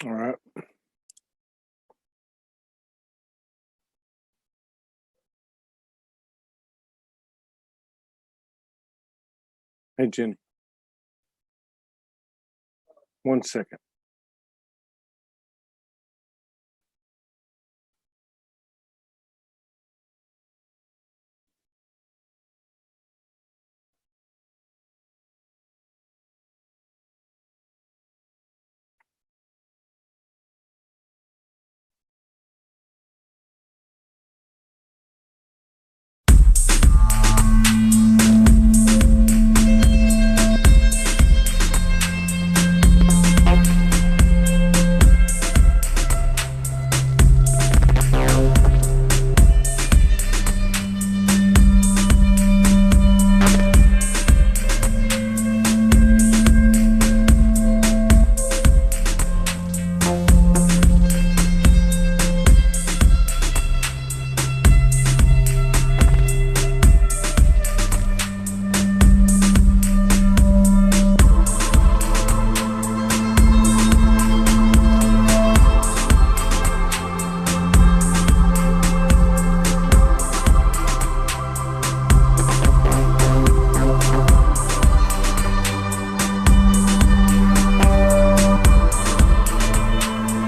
All right. Hey, Jenny. 1 second.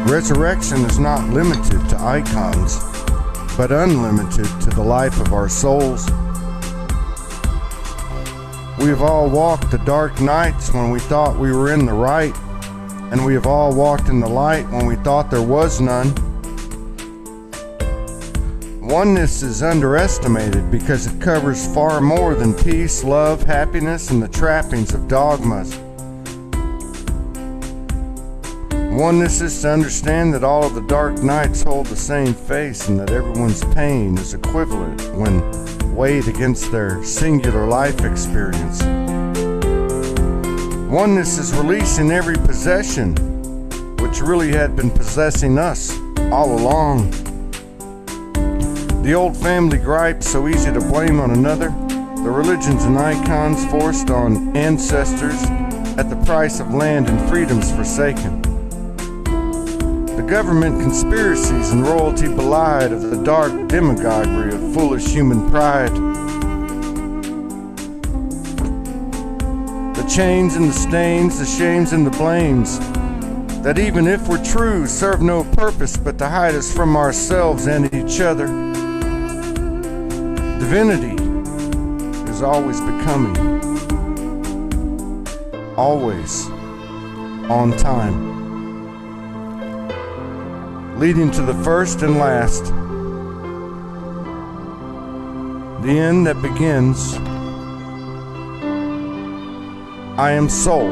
Resurrection is not limited to icons, but unlimited to the life of our souls. We have all walked the dark nights when we thought we were in the right, and we have all walked in the light when we thought there was none. Oneness is underestimated because it covers far more than peace, love, happiness, and the trappings of dogmas. Oneness is to understand that all of the dark nights hold the same face and that everyone's pain is equivalent when weighed against their singular life experience. Oneness is releasing every possession which really had been possessing us all along. The old family gripes so easy to blame on another, the religions and icons forced on ancestors at the price of land and freedoms forsaken. The government conspiracies and royalty belied of the dark demagoguery of foolish human pride. The chains and the stains, the shames and the blames, that even if we're true, serve no purpose but to hide us from ourselves and each other. Divinity is always becoming, always on time, leading to the first and last, the end that begins. I am soul.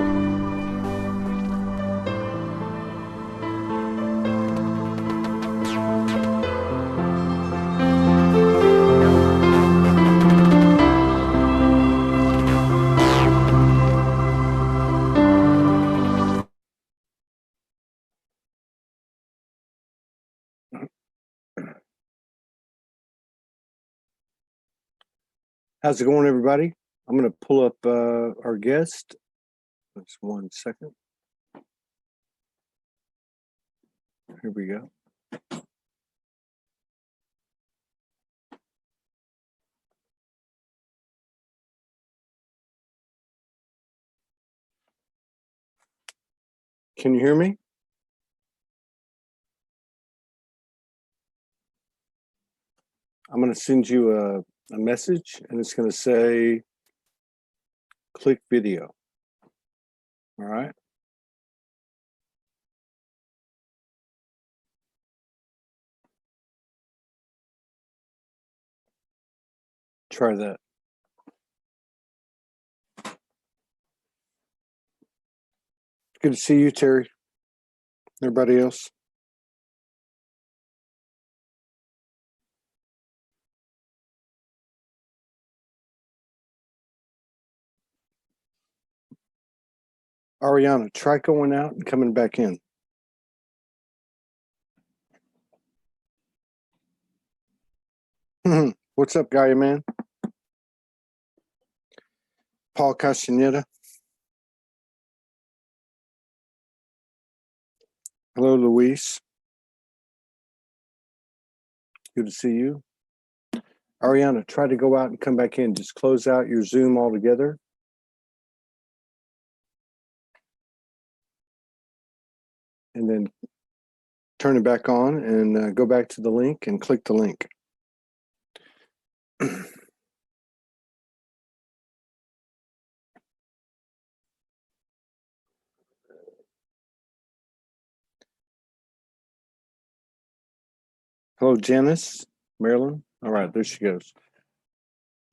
How's it going, everybody? I'm going to pull up our guest. Just 1 second. Here we go. Can you hear me? I'm going to send you a message, and it's going to say, click video. All right. Try that. Good to see you, Terry. Everybody else. Auriana, try going out and coming back in. What's up, Gaia Man? Paul Castaneda. Hello, Luis. Good to see you. Auriana, try to go out and come back in. Just close out your Zoom altogether. And then turn it back on and go back to the link and click the link. Hello, Janice, Marilyn. All right, there she goes.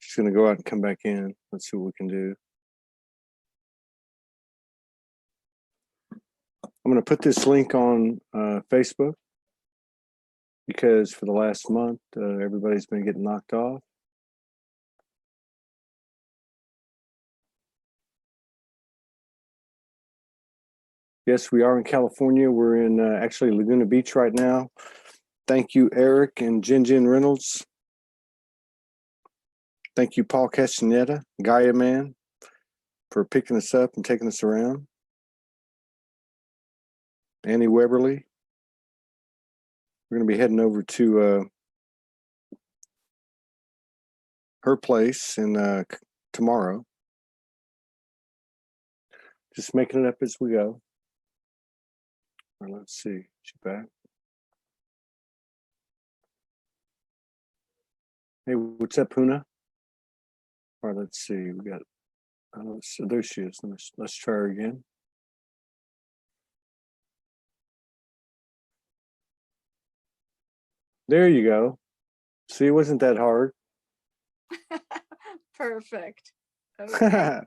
She's going to go out and come back in. Let's see what we can do. I'm going to put this link on Facebook because for the last month, everybody's been getting knocked off. Yes, we are in California. We're in actually Laguna Beach right now. Thank you, Eric and Jin Reynolds. Thank you, Paul Castaneda, Gaia Man, for picking us up and taking us around. Annie Weberly. We're going to be heading over to her place in tomorrow. Just making it up as we go. All right, let's see. She's back. Hey, what's up, Puna? All right, let's see. We got. So there she is. Let's try her again. There you go. See, it wasn't that hard. Perfect. Okay.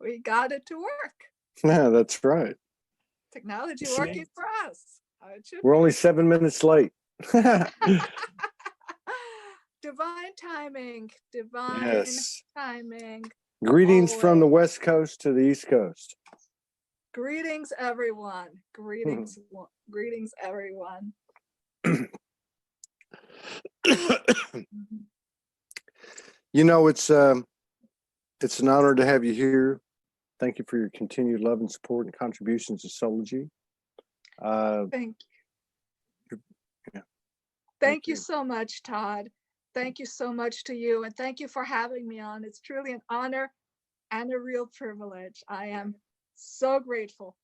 We got it to work. Yeah, that's right. Technology See? working for us. We're only 7 minutes late. Divine timing. Divine Yes. timing. Greetings from the Always. West Coast to the East Coast. Greetings, everyone. Greetings, greetings, everyone. You know, it's an honor to have you here. Thank you for your continued love and support and contributions to Soulogy. Thank you. Yeah. Thank you so much, Todd. Thank you so much to you, and thank you for having me on. It's truly an honor and a real privilege. I am so grateful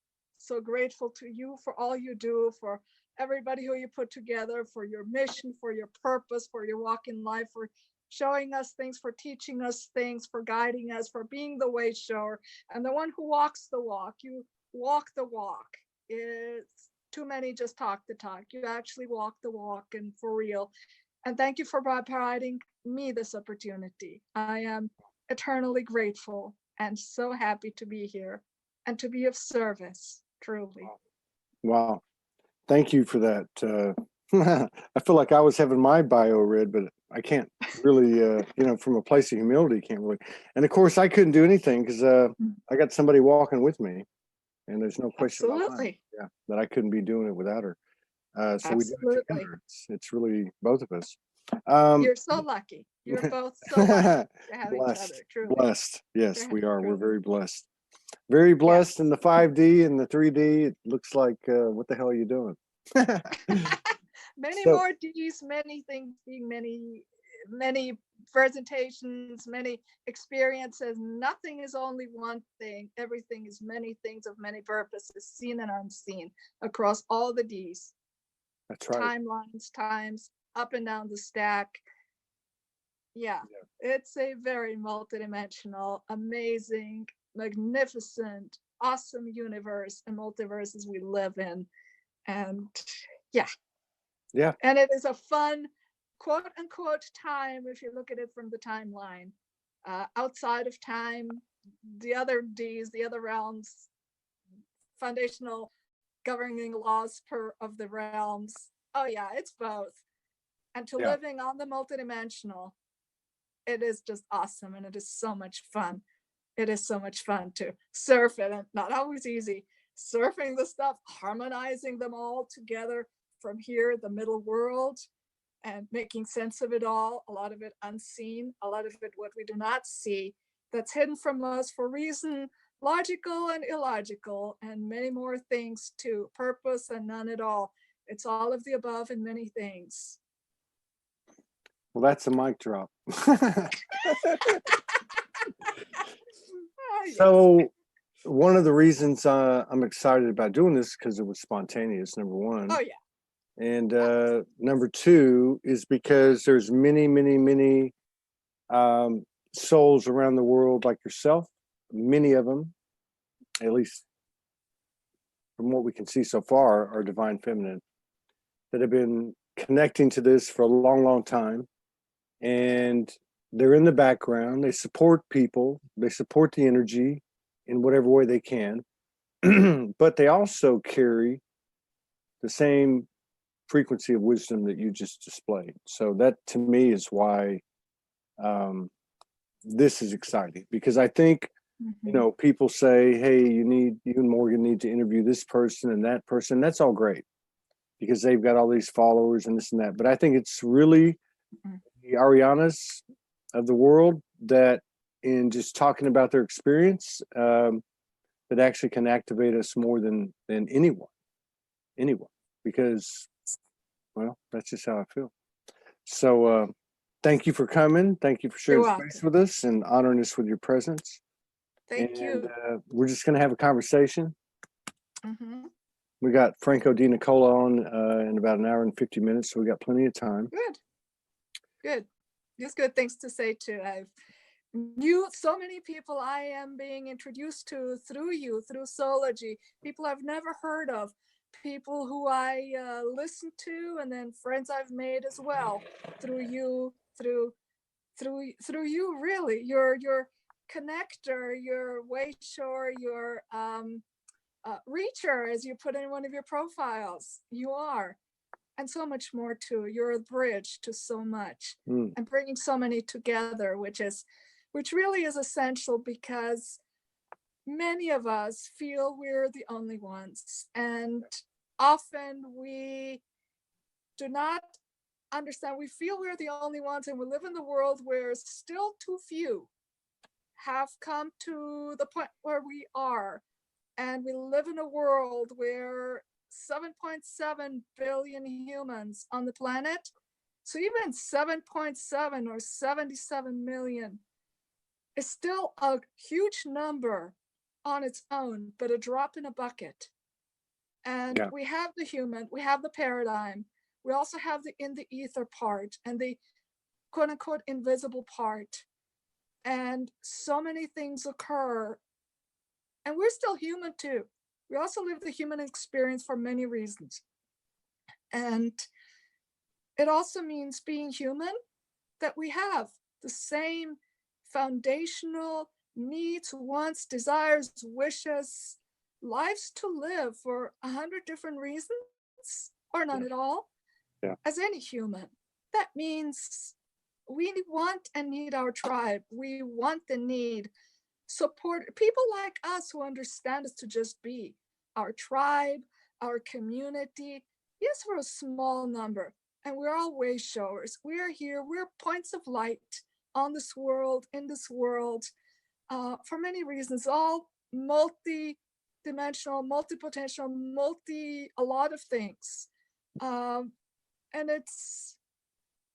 to you for all you do, for everybody who you put together, for your mission, for your purpose, for your walk in life, for showing us things, for teaching us things, for guiding us, for being the way shower and the one who walks the walk. You walk the walk. It's too many just talk the talk. You actually walk the walk, and for real. And thank you for providing me this opportunity. I am eternally grateful and so happy to be here and to be of service, truly. Wow. Thank you for that. I feel like I was having my bio read, but I can't really, from a place of humility, can't really. And of course, I couldn't do anything because I got somebody walking with me, and there's no question about that, that I couldn't be doing it without her. So we do it together. It's really both of us. You're so lucky. You're both so lucky to have blessed, each other, truly. Blessed. Yes, we are. Truly. We're very blessed. Very blessed in the 5D and the 3D. It looks like, what the hell are you doing? Many more Ds, many things, many presentations, many experiences. Nothing is only one thing. Everything is many things of many purposes, seen and unseen, across all the Ds. That's right. Timelines, times, up and down the stack. Yeah, it's a very multidimensional, amazing, magnificent, awesome universe and multiverses we live in. And yeah. And it is a fun, quote unquote, time if you look at it from the timeline. Outside of time, the other Ds, the other realms, foundational governing laws of the realms. Oh yeah, it's both. And to living on the multidimensional, it is just awesome, and it is so much fun. It is so much fun to surf it, and not always easy. Surfing the stuff, harmonizing them all together from here, the middle world, and making sense of it all. A lot of it unseen, a lot of it what we do not see, that's hidden from us for reason logical and illogical, and many more things too. Purpose and none at all. It's all of the above and many things. Well, that's a mic drop. Yes. So one of the reasons I'm excited about doing this because it was spontaneous, number one. Oh, yeah. And number two is because there's many souls around the world like yourself, many of them, at least from what we can see so far, are divine feminine, that have been connecting to this for a long time. And they're in the background. They support people. They support the energy in whatever way they can. But they also carry the same frequency of wisdom that you just displayed. So that to me is why this is exciting, because I think, you know, people say, hey, you and Morgan need to interview this person and that person. That's all great because they've got all these followers and this and that. But I think it's really the Aurianas of the world that, in just talking about their experience, that actually can activate us more than anyone, because, well, that's just how I feel. So thank you for coming. Thank you for sharing space with us and honoring us with your presence. Thank you. We're just going to have a conversation. We got Franco Di Nicola on in about an hour and 50 minutes, so we got plenty of time. Good. Just good things to say too. I've knew so many people I am being introduced to through you, through Soulogy, people I've never heard of, people who I listen to, and then friends I've made as well through you, through you, really. Your connector, your wayshower, your reacher, as you put in one of your profiles. You are. And so much more too. You're a bridge to so much, and bringing so many together, which really is essential, because many of us feel we're the only ones, and often we do not understand. We feel we're the only ones, and we live in the world where still too few have come to the point where we are, and we live in a world where 7.7 billion humans on the planet. So even 7.7 or 77 million is still a huge number on its own, but a drop in a bucket. And we have the human, we have the paradigm, we also have the in the ether part and the quote unquote invisible part. And so many things occur, and we're still human too. We also live the human experience for many reasons. And it also means, being human, that we have the same foundational needs, wants, desires, wishes, lives to live for 100 different reasons, or none at all, as any human. That means we want and need our tribe. We want and need support, people like us who understand us to just be our tribe, our community. Yes, we're a small number, and we're all way showers. We're here, we're points of light on this world, in this world, for many reasons, all multi-dimensional, multi-potential, a lot of things. And it's,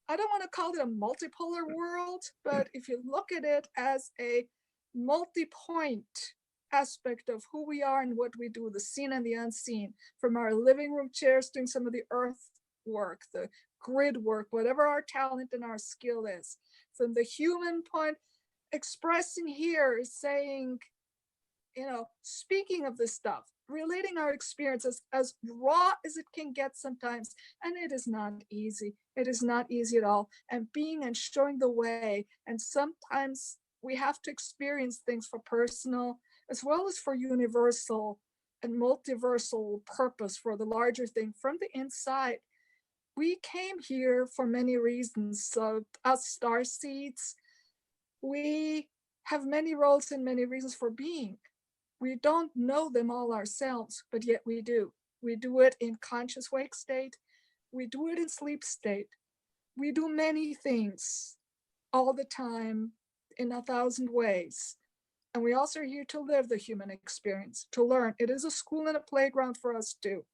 I don't want to call it a multipolar world, but if you look at it as a multi-point aspect of who we are and what we do, the seen and the unseen, from our living room chairs doing some of the earth work, the grid work, whatever our talent and our skill is, from the human point, expressing here, saying, you know, speaking of this stuff, relating our experiences as raw as it can get sometimes. And it is not easy. It is not easy at all. And being and showing the way. And sometimes we have to experience things for personal as well as for universal and multiversal purpose, for the larger thing from the inside. We came here for many reasons. So us star seeds, we have many roles and many reasons for being. We don't know them all ourselves, but yet we do. We do it in conscious wake state. We do it in sleep state. We do many things all the time in 1,000 ways. And we also are here to live the human experience, to learn. It is a school and a playground for us too.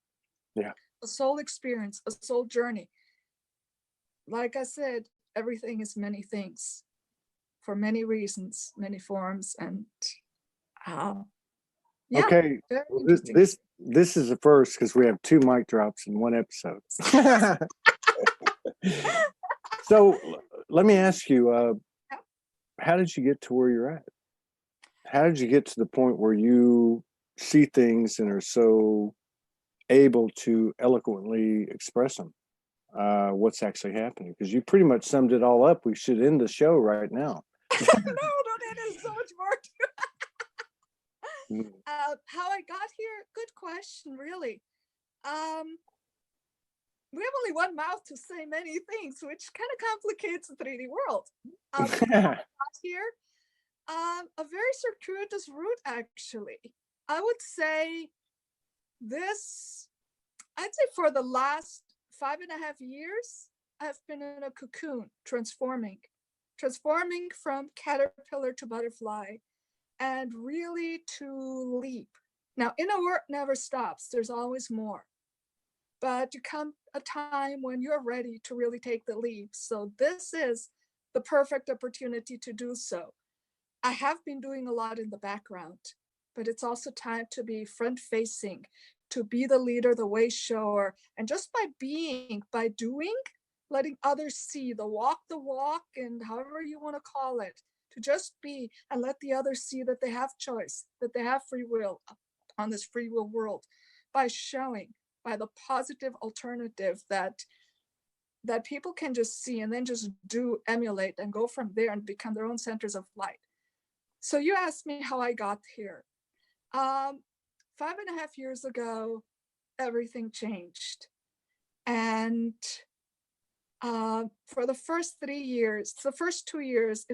Yeah. A soul experience, a soul journey. Like I said, everything is many things for many reasons, many forms, and yeah, Okay, very well, interesting. this is the first because we have 2 mic drops in one episode. So let me ask you, Yeah. how did you get to where you're at? How did you get to the point where you see things and are so able to eloquently express them? What's actually happening? Because you pretty much summed it all up. We should end the show right now. No, that is so much more to Mm. how I got here. Good question, really. We have only one mouth to say many things, which kind of complicates the 3D world. How I got here, a very circuitous route, actually. I would say I'd say for the last 5.5 years, I've been in a cocoon, transforming from caterpillar to butterfly, and really to leap. Now, inner work never stops. There's always more. But you come a time when you're ready to really take the leap. So this is the perfect opportunity to do so. I have been doing a lot in the background, but it's also time to be front facing, to be the leader, the way shower. And just by being, by doing, letting others see the walk, and however you want to call it, to just be and let the others see that they have choice, that they have free will on this free will world, by showing, by the positive alternative that people can just see and then just do, emulate, and go from there and become their own centers of light. So you asked me how I got here. 5.5 years ago, everything changed. And for the first 3 years, the first 2 years,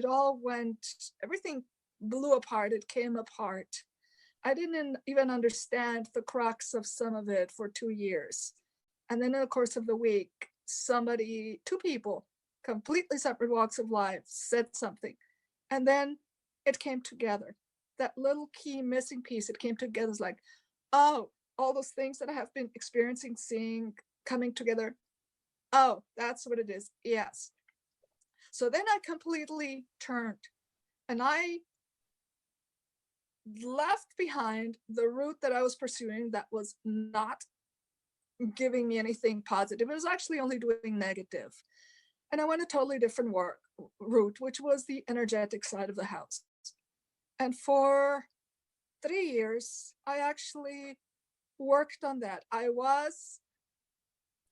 everything blew apart, it came apart. I didn't even understand the crux of some of it for 2 years. And then in the course of the week, 2 people, completely separate walks of life, said something. And then it came together. That little key missing piece, it came together. It's like, oh, all those things that I have been experiencing, seeing, coming together. Oh, that's what it is. Yes. So then I completely turned, and I left behind the route that I was pursuing that was not giving me anything positive. It was actually only doing negative. And I went a totally different route, which was the energetic side of the house. And for 3 years, I actually worked on that. I was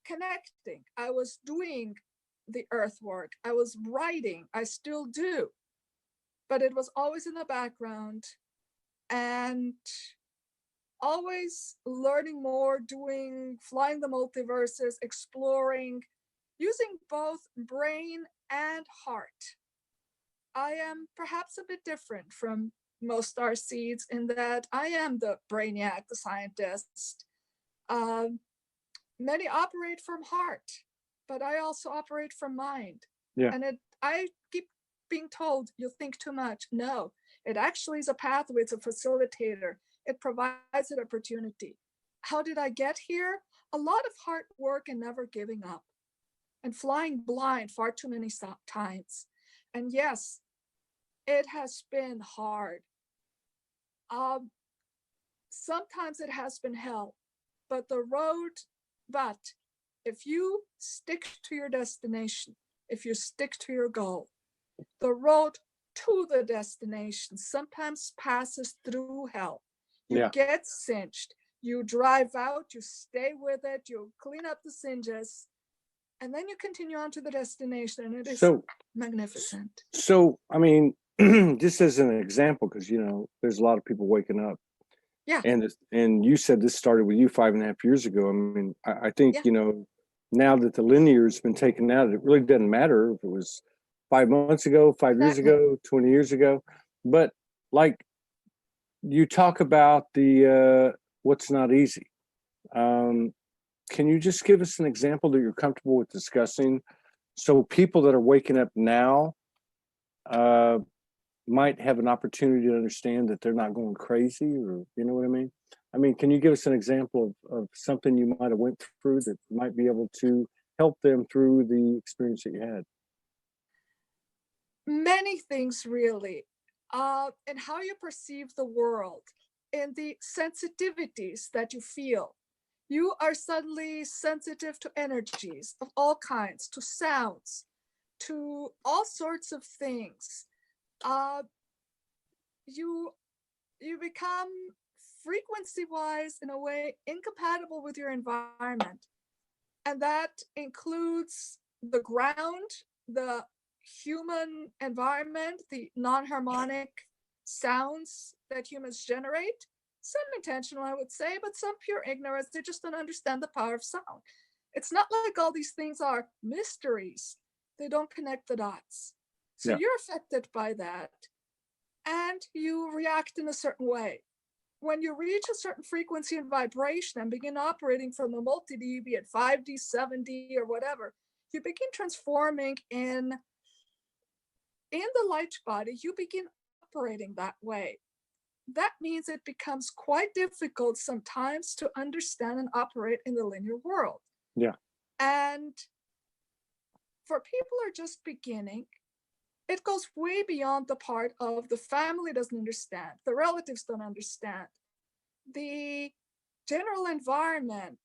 connecting. I was doing the earth work. I was writing. I still do. But it was always in the background, and always learning more, flying the multiverses, exploring, using both brain and heart. I am perhaps a bit different from most star seeds in that I am the brainiac, the scientist. Many operate from heart, but I also operate from mind. Yeah. And I keep being told, you think too much. No, it actually is a pathway. It's a facilitator. It provides an opportunity. How did I get here? A lot of hard work and never giving up, and flying blind far too many times. And yes, it has been hard. Sometimes it has been hell, but if you stick to your destination, if you stick to your goal, the road to the destination sometimes passes through hell. You get cinched, you drive out, you stay with it, you clean up the singes, and then you continue on to the destination, and it is magnificent. So, I mean, just as an example, because, there's a lot of people waking up. Yeah. And you said this started with you 5.5 years ago. I mean, I think, now that the linear has been taken out, it really doesn't matter if it was 5 months ago, 5 years ago, 20 years ago. But like you talk about the what's not easy. Can you just give us an example that you're comfortable with discussing, so people that are waking up now might have an opportunity to understand that they're not going crazy, or you know what I mean? I mean, can you give us an example of something you might have went through that might be able to help them through the experience that you had? Many things really, and how you perceive the world and the sensitivities that you feel. You are suddenly sensitive to energies of all kinds, to sounds, to all sorts of things. Uh, you you become frequency wise in a way incompatible with your environment, and that includes the ground, the human environment, the non-harmonic sounds that humans generate, some intentional I would say, but some pure ignorance. They just don't understand the power of sound. It's not like all these things are mysteries. They don't connect the dots. So Yeah. you're affected by that, and you react in a certain way. When you reach a certain frequency and vibration and begin operating from the multi-D, be it 5D, 7D, or whatever, you begin transforming in the light body, you begin operating that way. That means it becomes quite difficult sometimes to understand and operate in the linear world. Yeah. And for people who are just beginning, it goes way beyond the part of the family doesn't understand, the relatives don't understand, the general environment.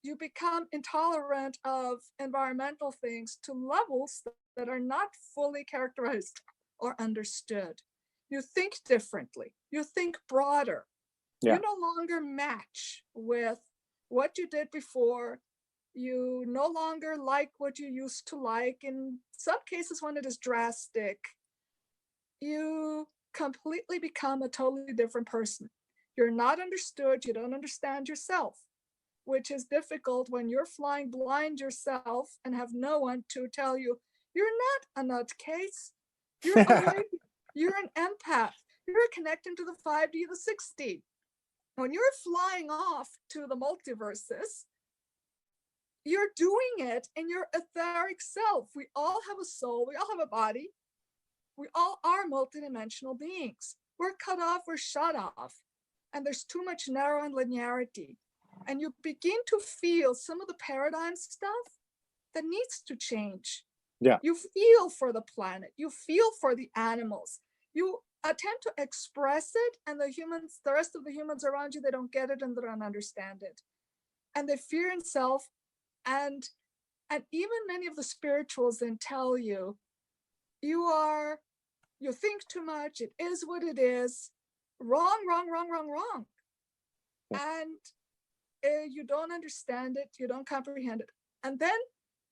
You become intolerant of environmental things to levels that are not fully characterized or understood. You think differently, you think broader. Yeah. You no longer match with what you did before. You no longer like what you used to like. In some cases, when it is drastic, you completely become a totally different person. You're not understood, you don't understand yourself, which is difficult when you're flying blind yourself and have no one to tell you, you're not a nutcase. You're awake. You're an empath. You're connecting to the 5D, the 6D. When you're flying off to the multiverses, you're doing it in your etheric self. We all have a soul. We all have a body. We all are multidimensional beings. We're cut off, we're shut off. And there's too much narrow and linearity. And you begin to feel some of the paradigm stuff that needs to change. Yeah. You feel for the planet, you feel for the animals, you attempt to express it, and the rest of the humans around you, they don't get it and they don't understand it. And they fear in self, and even many of the spirituals then tell you, you think too much, it is what it is, wrong, wrong, wrong, wrong, wrong. And you don't understand it, you don't comprehend it. And then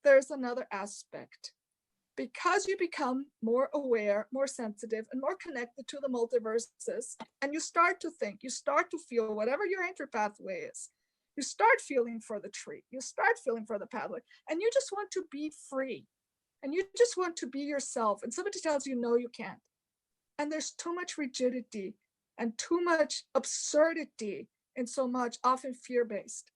there's another aspect. Because you become more aware, more sensitive, and more connected to the multiverses, and you start to think, you start to feel whatever your entry pathway is, you start feeling for the tree, you start feeling for the pathway, and you just want to be free, and you just want to be yourself, and somebody tells you, no, you can't. And there's too much rigidity and too much absurdity in so much, often fear-based.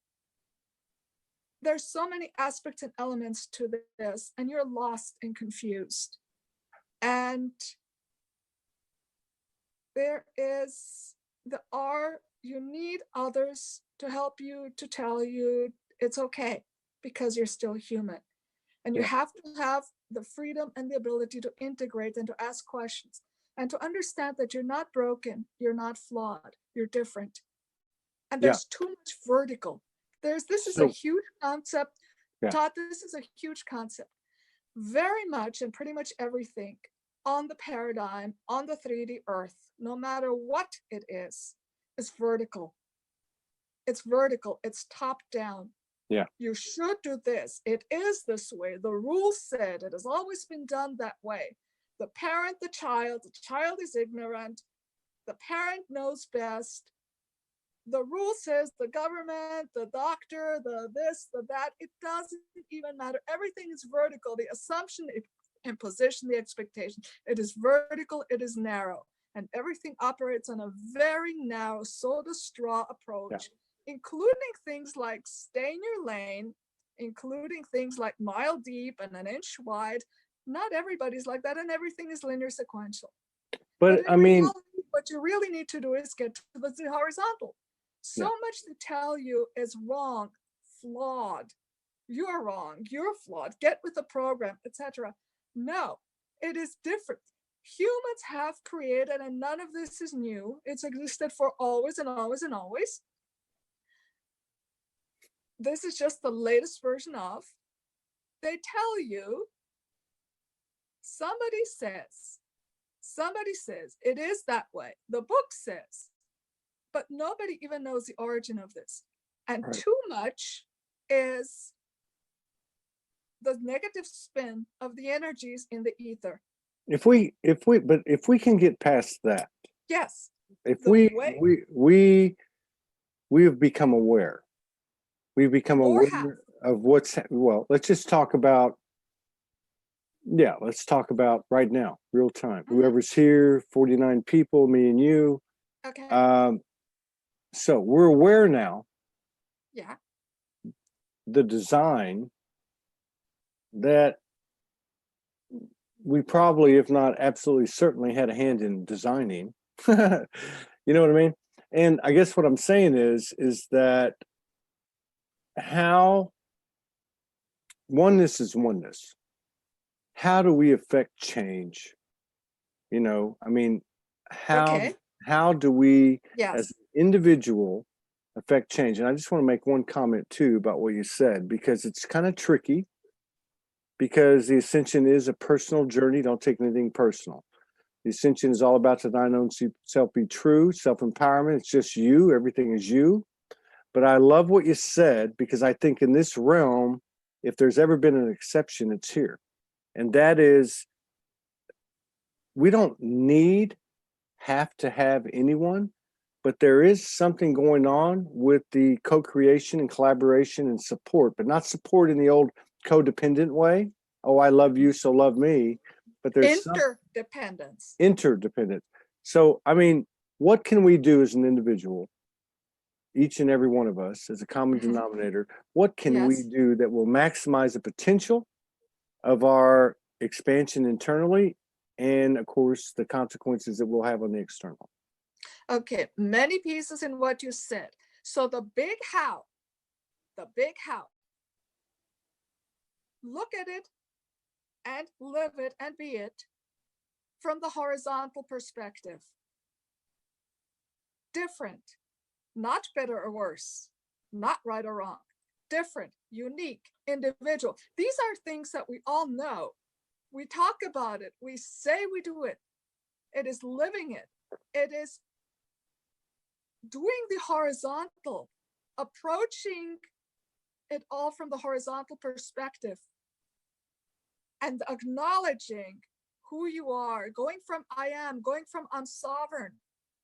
There's so many aspects and elements to this, and you're lost and confused. And you need others to help you, to tell you it's okay, because you're still human. And you have to have the freedom and the ability to integrate and to ask questions and to understand that you're not broken, you're not flawed, you're different. And there's too much vertical. This is a huge concept. Todd, this is a huge concept. Very much and pretty much everything on the paradigm, on the 3D earth, no matter what it is vertical. It's vertical, it's top down. Yeah. You should do this. It is this way. The rule said it has always been done that way. The parent, the child is ignorant. The parent knows best. The rule says the government, the doctor, the this, the that, it doesn't even matter. Everything is vertical. The assumption, imposition, the expectation, it is vertical, it is narrow. And everything operates on a very narrow soda straw approach, including things like stay in your lane, including things like mile deep and an inch wide. Not everybody's like that, and everything is linear sequential. But in I mean, reality, what you really need to do is get to the horizontal. So much to tell you is wrong, flawed. You're wrong, you're flawed, get with the program, etc. No, it is different. Humans have created, and none of this is new. It's existed for always and always and always. This is just the latest version of. They tell you, somebody says, it is that way. The book says, but nobody even knows the origin of this. And right. too much is the negative spin of the energies in the ether. If we can get past that, Yes. if we have become aware, we've become aware of what's, well, let's just talk about, let's talk about right now, real time. Whoever's here, 49 people, me and you. Okay. So we're aware now. Yeah. The design that we probably, if not absolutely certainly, had a hand in designing. You know what I mean? And I guess what I'm saying is that how oneness is oneness. How do we affect change? You know, I mean, how do we as an individual affect change? And I just want to make one comment too about what you said, because it's kind of tricky, because the ascension is a personal journey. Don't take anything personal. The ascension is all about to thine own self be true, self-empowerment. It's just you. Everything is you. But I love what you said, because I think in this realm, if there's ever been an exception, it's here. And that is, we don't have to have anyone, but there is something going on with the co-creation and collaboration and support, but not support in the old codependent way. Oh, I love you, so love me. But there's interdependence. So, I mean, what can we do as an individual, each and every one of us, as a common denominator? What can we do that will maximize the potential of our expansion internally, and of course the consequences that we'll have on the external? Okay, many pieces in what you said. So the big how, look at it and live it and be it from the horizontal perspective. Different, not better or worse, not right or wrong. Different, unique, individual. These are things that we all know. We talk about it. We say we do it. It is living it. It is doing the horizontal, approaching it all from the horizontal perspective, and acknowledging who you are, going from I am, going from I'm sovereign,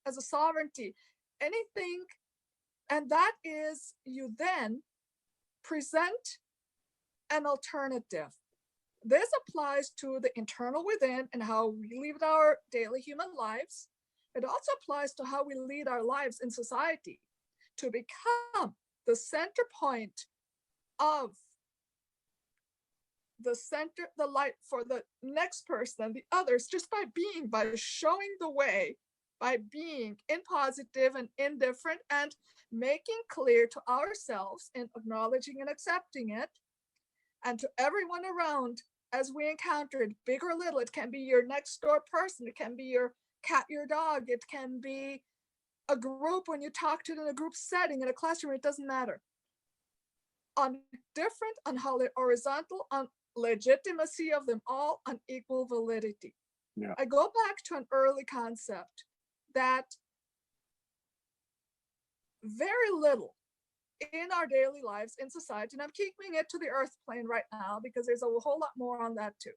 as a sovereignty, anything. And that is, you then present an alternative. This applies to the internal within and how we live our daily human lives. It also applies to how we lead our lives in society, to become the center point of the light for the next person, the others, just by showing the way, by being in positive and indifferent, and making clear to ourselves and acknowledging and accepting it, and to everyone around as we encounter it, big or little. It can be your next door person, it can be your cat, your dog, it can be a group when you talk to it in a group setting, in a classroom, it doesn't matter. On different, on horizontal, on legitimacy of them all, on equal validity. Yeah. I go back to an early concept that very little in our daily lives in society, and I'm keeping it to the earth plane right now because there's a whole lot more on that too,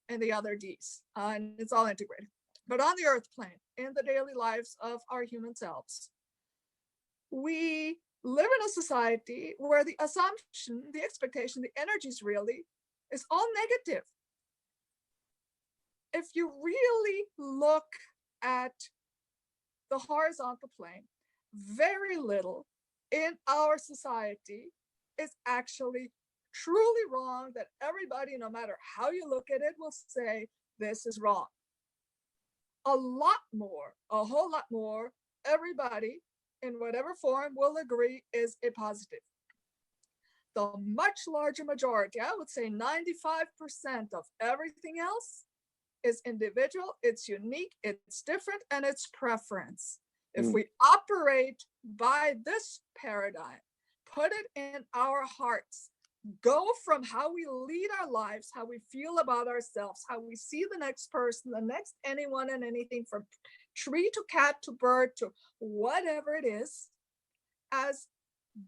and the other D's, and it's all integrated. But on the earth plane, in the daily lives of our human selves, we live in a society where the assumption, the expectation, the energies really is all negative. If you really look at the horizontal plane, very little in our society is actually truly wrong, that everybody, no matter how you look at it, will say this is wrong. a whole lot more, everybody in whatever form will agree is a positive. The much larger majority, I would say 95% of everything else is individual, it's unique, it's different, and it's preference. If we operate by this paradigm, put it in our hearts, go from how we lead our lives, how we feel about ourselves, how we see the next person, the next anyone and anything, from tree to cat to bird to whatever it is, as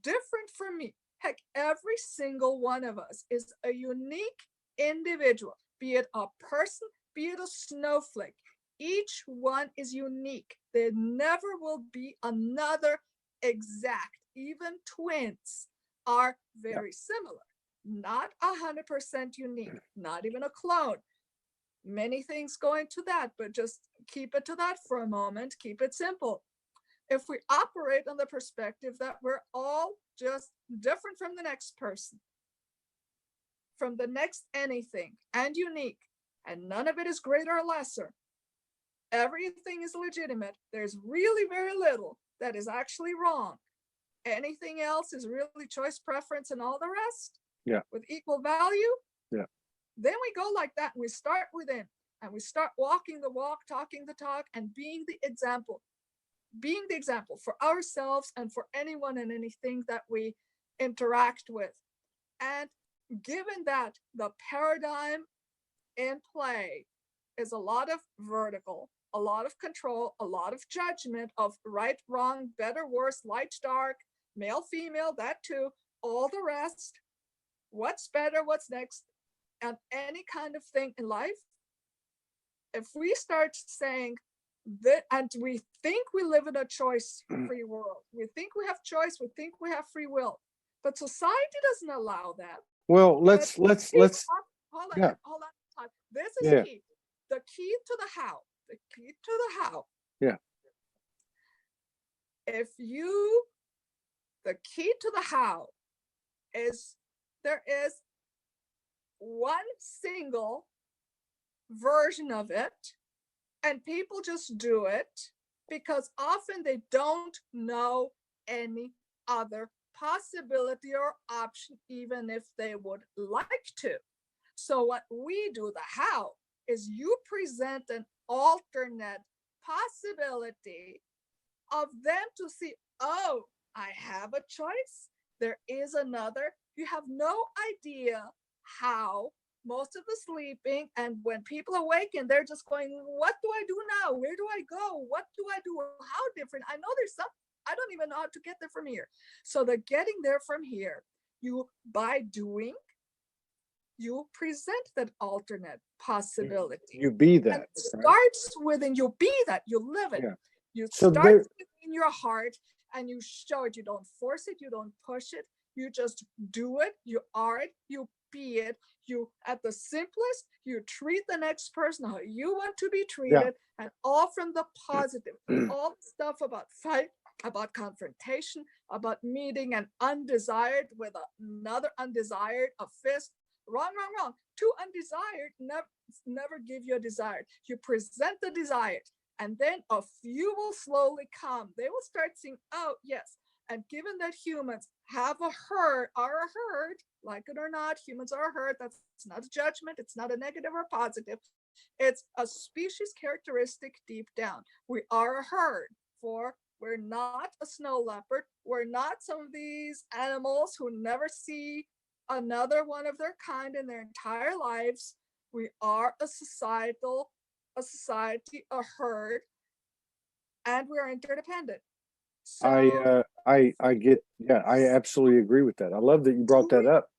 different from me. Heck, every single one of us is a unique individual, be it a person, be it a snowflake. Each one is unique. There never will be another exact. Even twins are very similar, not 100% unique, not even a clone. Many things go into that, but just keep it to that for a moment. Keep it simple. If we operate on the perspective that we're all just different from the next person, from the next anything, and unique, and none of it is greater or lesser, everything is legitimate. There's really very little that is actually wrong. Anything else is really choice, preference, and all the rest, with equal value. Then we go like that, and we start within, and we start walking the walk, talking the talk, and being the example for ourselves and for anyone and anything that we interact with. And given that the paradigm in play is a lot of vertical, a lot of control, a lot of judgment of right, wrong, better, worse, light, dark, male, female, that too, all the rest, what's better, what's next, and any kind of thing in life, if we start saying that, and we think we live in a choice-free world, we think we have choice, we think we have free will, but society doesn't allow that. Well, let's hold on. This is key. The key to the how. The key to the how. The key to the how is there is one single version of it, and people just do it because often they don't know any other possibility or option, even if they would like to. So what we do, the how, is you present an alternate possibility of them to see, oh, I have a choice. There is another. You have no idea how most of the sleeping, and when people awaken, they're just going, what do I do now? Where do I go? What do I do? How different? I know there's some, I don't even know how to get there from here. So the getting there from here, by doing, you present that alternate possibility. You be that. And it starts within, you be that, you live it. You So start in your heart and you show it. You don't force it, you don't push it, you just do it, you are it, you be it. You, at the simplest, you treat the next person how you want to be treated, and all from the positive. All the stuff about fight, about confrontation, about meeting an undesired with another undesired, a fist. Wrong. Two undesired never give you a desired. You present the desired, and then a few will slowly come. They will start seeing, oh, yes. And given that humans have a herd, like it or not, humans are a herd. That's not a judgment. It's not a negative or positive. It's a species characteristic deep down. We are a herd, for we're not a snow leopard. We're not some of these animals who never see another one of their kind in their entire lives. We are a society, a herd, and we are interdependent. So I get, I absolutely agree with that. I love that you brought that up.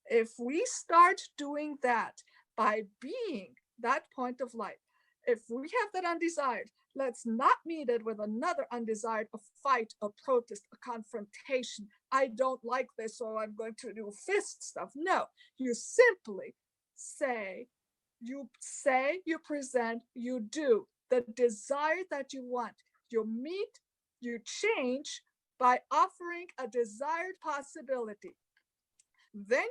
If we start doing that by being that point of light, if we have that undesired, let's not meet it with another undesired, a fight, a protest, a confrontation. I don't like this, so I'm going to do fist stuff. No, you simply say, you present, you do the desire that you want. You meet, you change by offering a desired possibility. Then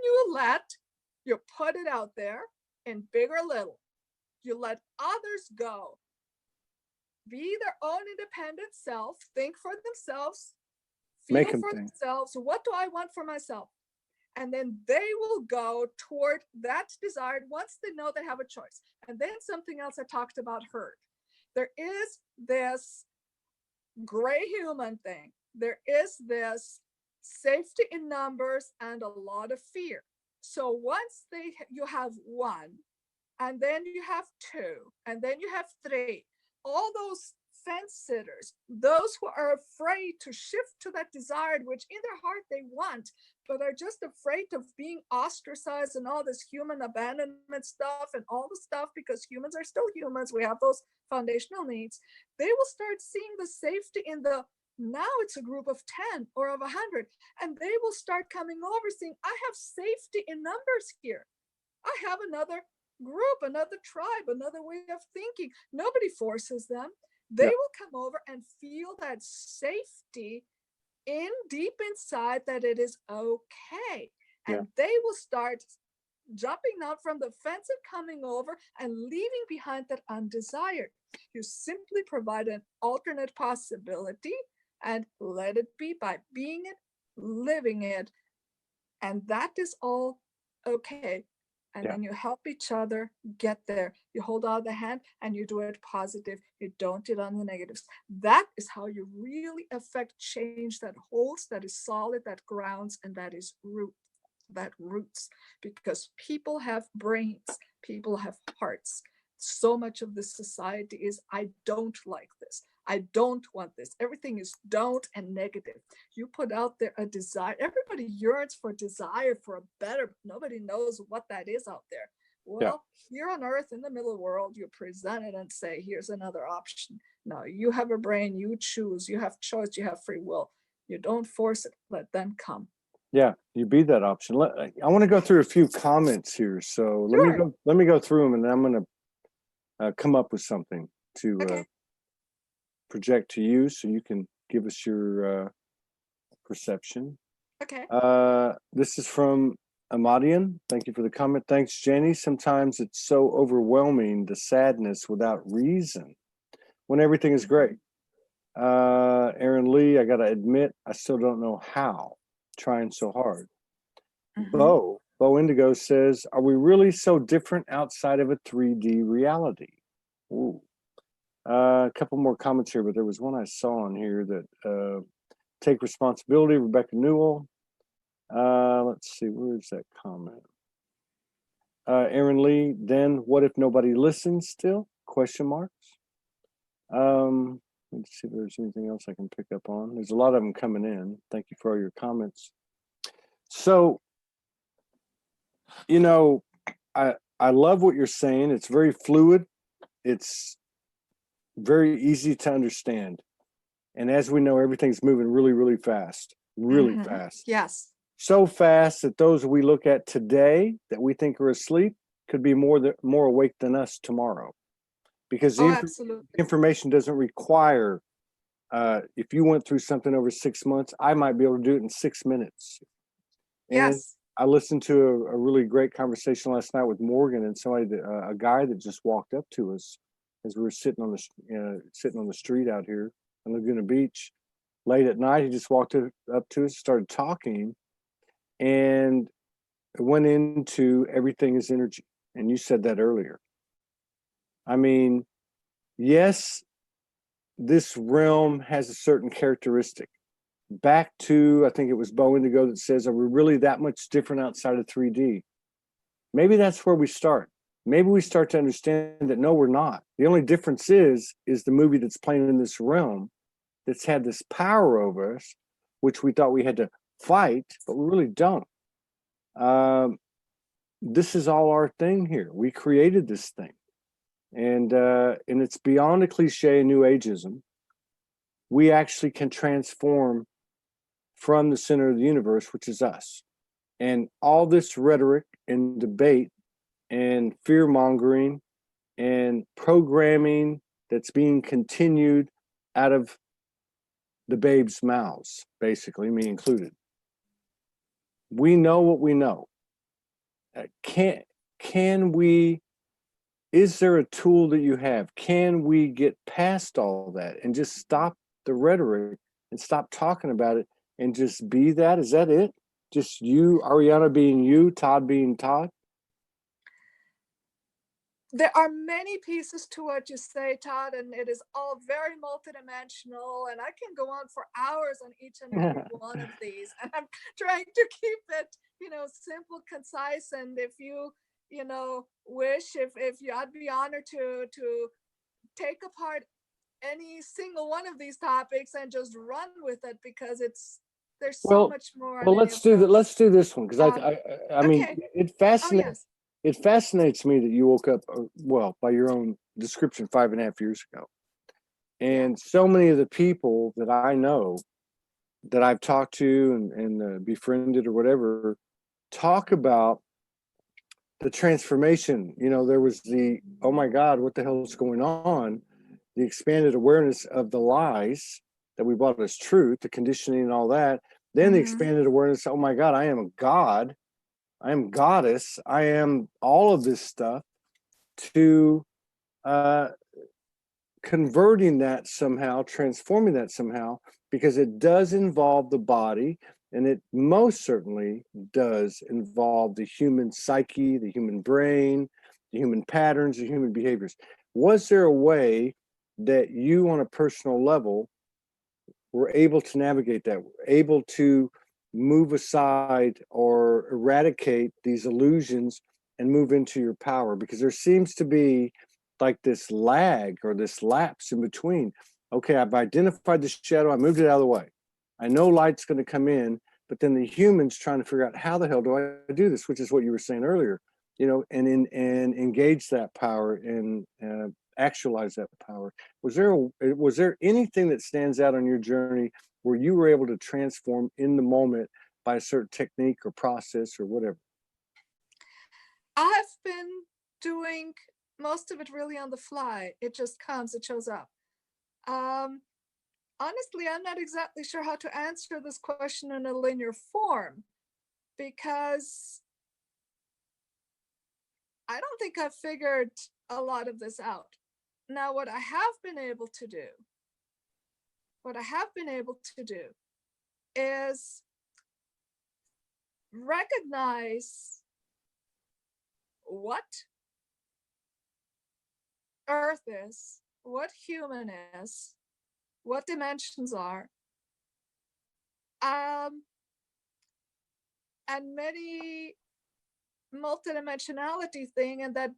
you put it out there in big or little. You let others go be their own independent self, think for themselves, Make feel them for think. themselves, what do I want for myself? And then they will go toward that desired once they know they have a choice. And then something else I talked about herd. There is this gray human thing. There is this safety in numbers and a lot of fear. So once you have one, and then you have two, and then you have three, all those fence sitters, those who are afraid to shift to that desired, which in their heart they want, but are just afraid of being ostracized and all this human abandonment stuff and all the stuff, because humans are still humans. We have those foundational needs. They will start seeing the safety in the, now it's a group of 10 or of 100, and they will start coming over saying, I have safety in numbers here. I have another group, another tribe, another way of thinking. Nobody forces them. They will come over and feel that safety in deep inside, that it is okay. And they will start jumping out from the fence and coming over and leaving behind that undesired. You simply provide an alternate possibility and let it be by being it, living it. And that is all okay. And then you help each other get there. You hold out the hand and you do it positive. You don't do it on the negatives. That is how you really affect change that holds, that is solid, that grounds, and that is roots. Because people have brains, people have hearts. So much of this society is, I don't like this. I don't want this. Everything is don't and negative. You put out there a desire. Everybody yearns for desire, for a better. Nobody knows what that is out there. Well, here on earth, in the middle world, you present it and say, here's another option. No, you have a brain, you choose, you have choice, you have free will. You don't force it, let them come. Yeah, you be that option. I want to go through a few comments here. So let me go through them, and then I'm going to come up with something to project to you, so you can give us your perception. Okay. This is from Amadian. Thank you for the comment. Thanks, Jenny. Sometimes it's so overwhelming, the sadness without reason, when everything is great. Aaron Lee, I gotta admit, I still don't know how. Trying so hard. Bo Indigo says, are we really so different outside of a 3D reality? Ooh. A couple more comments here, but there was one I saw on here that take responsibility, Rebecca Newell. Let's see, where's that comment? Aaron Lee, then what if nobody listens still? Question marks. Let's see if there's anything else I can pick up on. There's a lot of them coming in. Thank you for all your comments. So, you know, I love what you're saying. It's very fluid. It's very easy to understand. And as we know, everything's moving really, really fast, really fast. Yes. So fast that those we look at today that we think are asleep could be more awake than us tomorrow. Because the information doesn't require, if you went through something over 6 months, I might be able to do it in 6 minutes. And I listened to a really great conversation last night with Morgan and somebody, a guy that just walked up to us as we were sitting on the street out here on Laguna Beach late at night. He just walked up to us, started talking, and it went into everything is energy. And you said that earlier. I mean, yes, this realm has a certain characteristic. Back to, I think it was Bo Indigo that says, are we really that much different outside of 3D? Maybe that's where we start. Maybe we start to understand that, no, we're not. The only difference is the movie that's playing in this realm that's had this power over us, which we thought we had to fight, but we really don't. This is all our thing here. We created this thing. And it's beyond a cliche New Ageism. We actually can transform from the center of the universe, which is us. And all this rhetoric and debate and fear-mongering and programming that's being continued out of the babes' mouths, basically, me included. We know what we know. Can we is there a tool that you have? Can we get past all that and just stop the rhetoric and stop talking about it and just be that? Is that it? Just you, Auriana being you, Todd being Todd? There are many pieces to what you say, Todd, and it is all very multidimensional. And I can go on for hours on each and every one of these. And I'm trying to keep it, simple, concise. And if you, wish, if you, I'd be honored to take apart any single one of these topics and just run with it, because there's so much more. Well, let's do that. Let's do this one, because I mean, okay. it Oh, fascinates. yes. It fascinates me that you woke up, well, by your own description, 5.5 years ago. And so many of the people that I know, that I've talked to and befriended or whatever, talk about the transformation. There was the, oh my God, what the hell is going on? The expanded awareness of the lies that we bought as truth, the conditioning and all that. Then the expanded awareness, oh my God, I am a God. I am goddess, I am all of this stuff, to converting that somehow, transforming that somehow, because it does involve the body, and it most certainly does involve the human psyche, the human brain, the human patterns, the human behaviors. Was there a way that you, on a personal level, were able to navigate that, able to move aside or eradicate these illusions and move into your power? Because there seems to be like this lag or this lapse in between. Okay, I've identified the shadow, I moved it out of the way. I know light's going to come in, but then the human's trying to figure out, how the hell do I do this? Which is what you were saying earlier, and engage that power and actualize that power. Was there anything that stands out on your journey where you were able to transform in the moment by a certain technique or process or whatever? I've been doing most of it really on the fly. It just comes, it shows up. Honestly, I'm not exactly sure how to answer this question in a linear form, because I don't think I've figured a lot of this out. Now, what I have been able to do is recognize what Earth is, what human is, what dimensions are, and many multidimensionality thing. And that,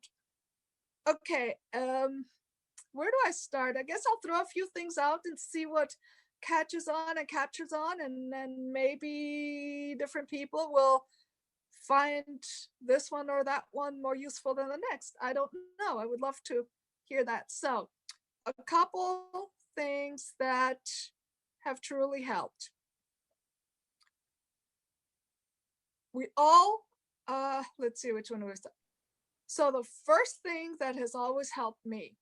okay, where do I start? I guess I'll throw a few things out and see what catches on and captures on, and then maybe different people will find this one or that one more useful than the next. I don't know. I would love to hear that. So, a couple things that have truly helped. We all, let's see which one we start. So the first thing that has always helped me,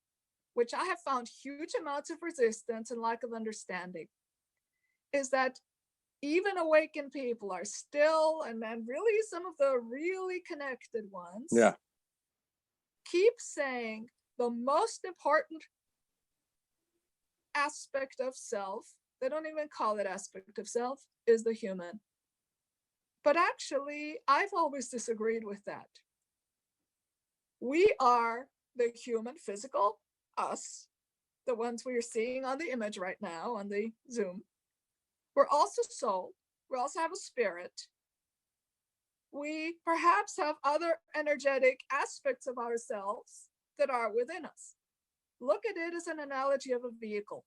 which I have found huge amounts of resistance and lack of understanding, is that even awakened people are still, and really some of the really connected ones, keep saying the most important aspect of self, they don't even call it aspect of self, is the human. But actually, I've always disagreed with that. We are the human physical, us, the ones we are seeing on the image right now on the Zoom. We're also soul. We also have a spirit. We perhaps have other energetic aspects of ourselves that are within us. Look at it as an analogy of a vehicle.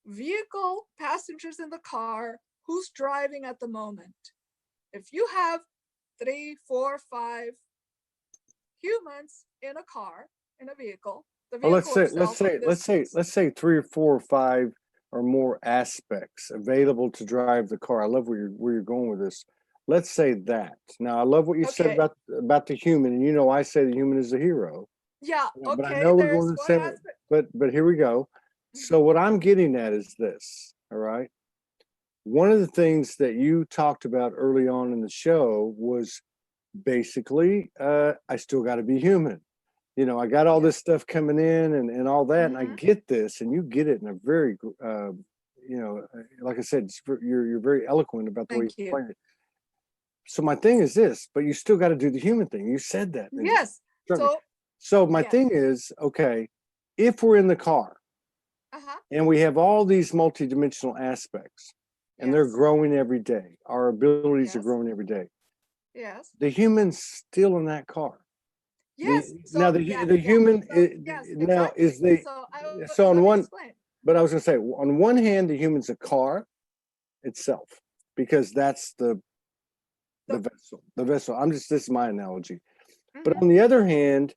Vehicle, passengers in the car, who's driving at the moment? If you have 3, 4, 5 humans in a car, in a vehicle, the vehicle let's say 3 or 4 or 5 or more aspects available to drive the car. I love where you're going with this. Let's say that. Now, I love what you said about the human, and I say the human is the hero. Yeah, okay. But I know we're going to say it. But here we go. So what I'm getting at is this, all right? One of the things that you talked about early on in the show was basically, I still got to be human. You know, I got all this stuff coming in and all that, and I Mhm. get this, and you get it in a very, you know, like I said, you're very eloquent about the way you Thank you. explain it. So my thing is this, but you still got to do the human thing. You said that. and it just Yes. struck me. So, So my yes. thing is, okay, if we're in the car Uh-huh. and we have all these multidimensional aspects, and they're Yes. growing every day, our abilities are Yes. growing every day. Yes. The human's still in that car. Yes. Now So, yeah. the Yeah. human So, yes, now exactly. is the So, so on let me one, explain. but I was going to say, on one hand, the human's a car itself, because that's the vessel. The vessel. This is my analogy. But Mhm. on the other hand,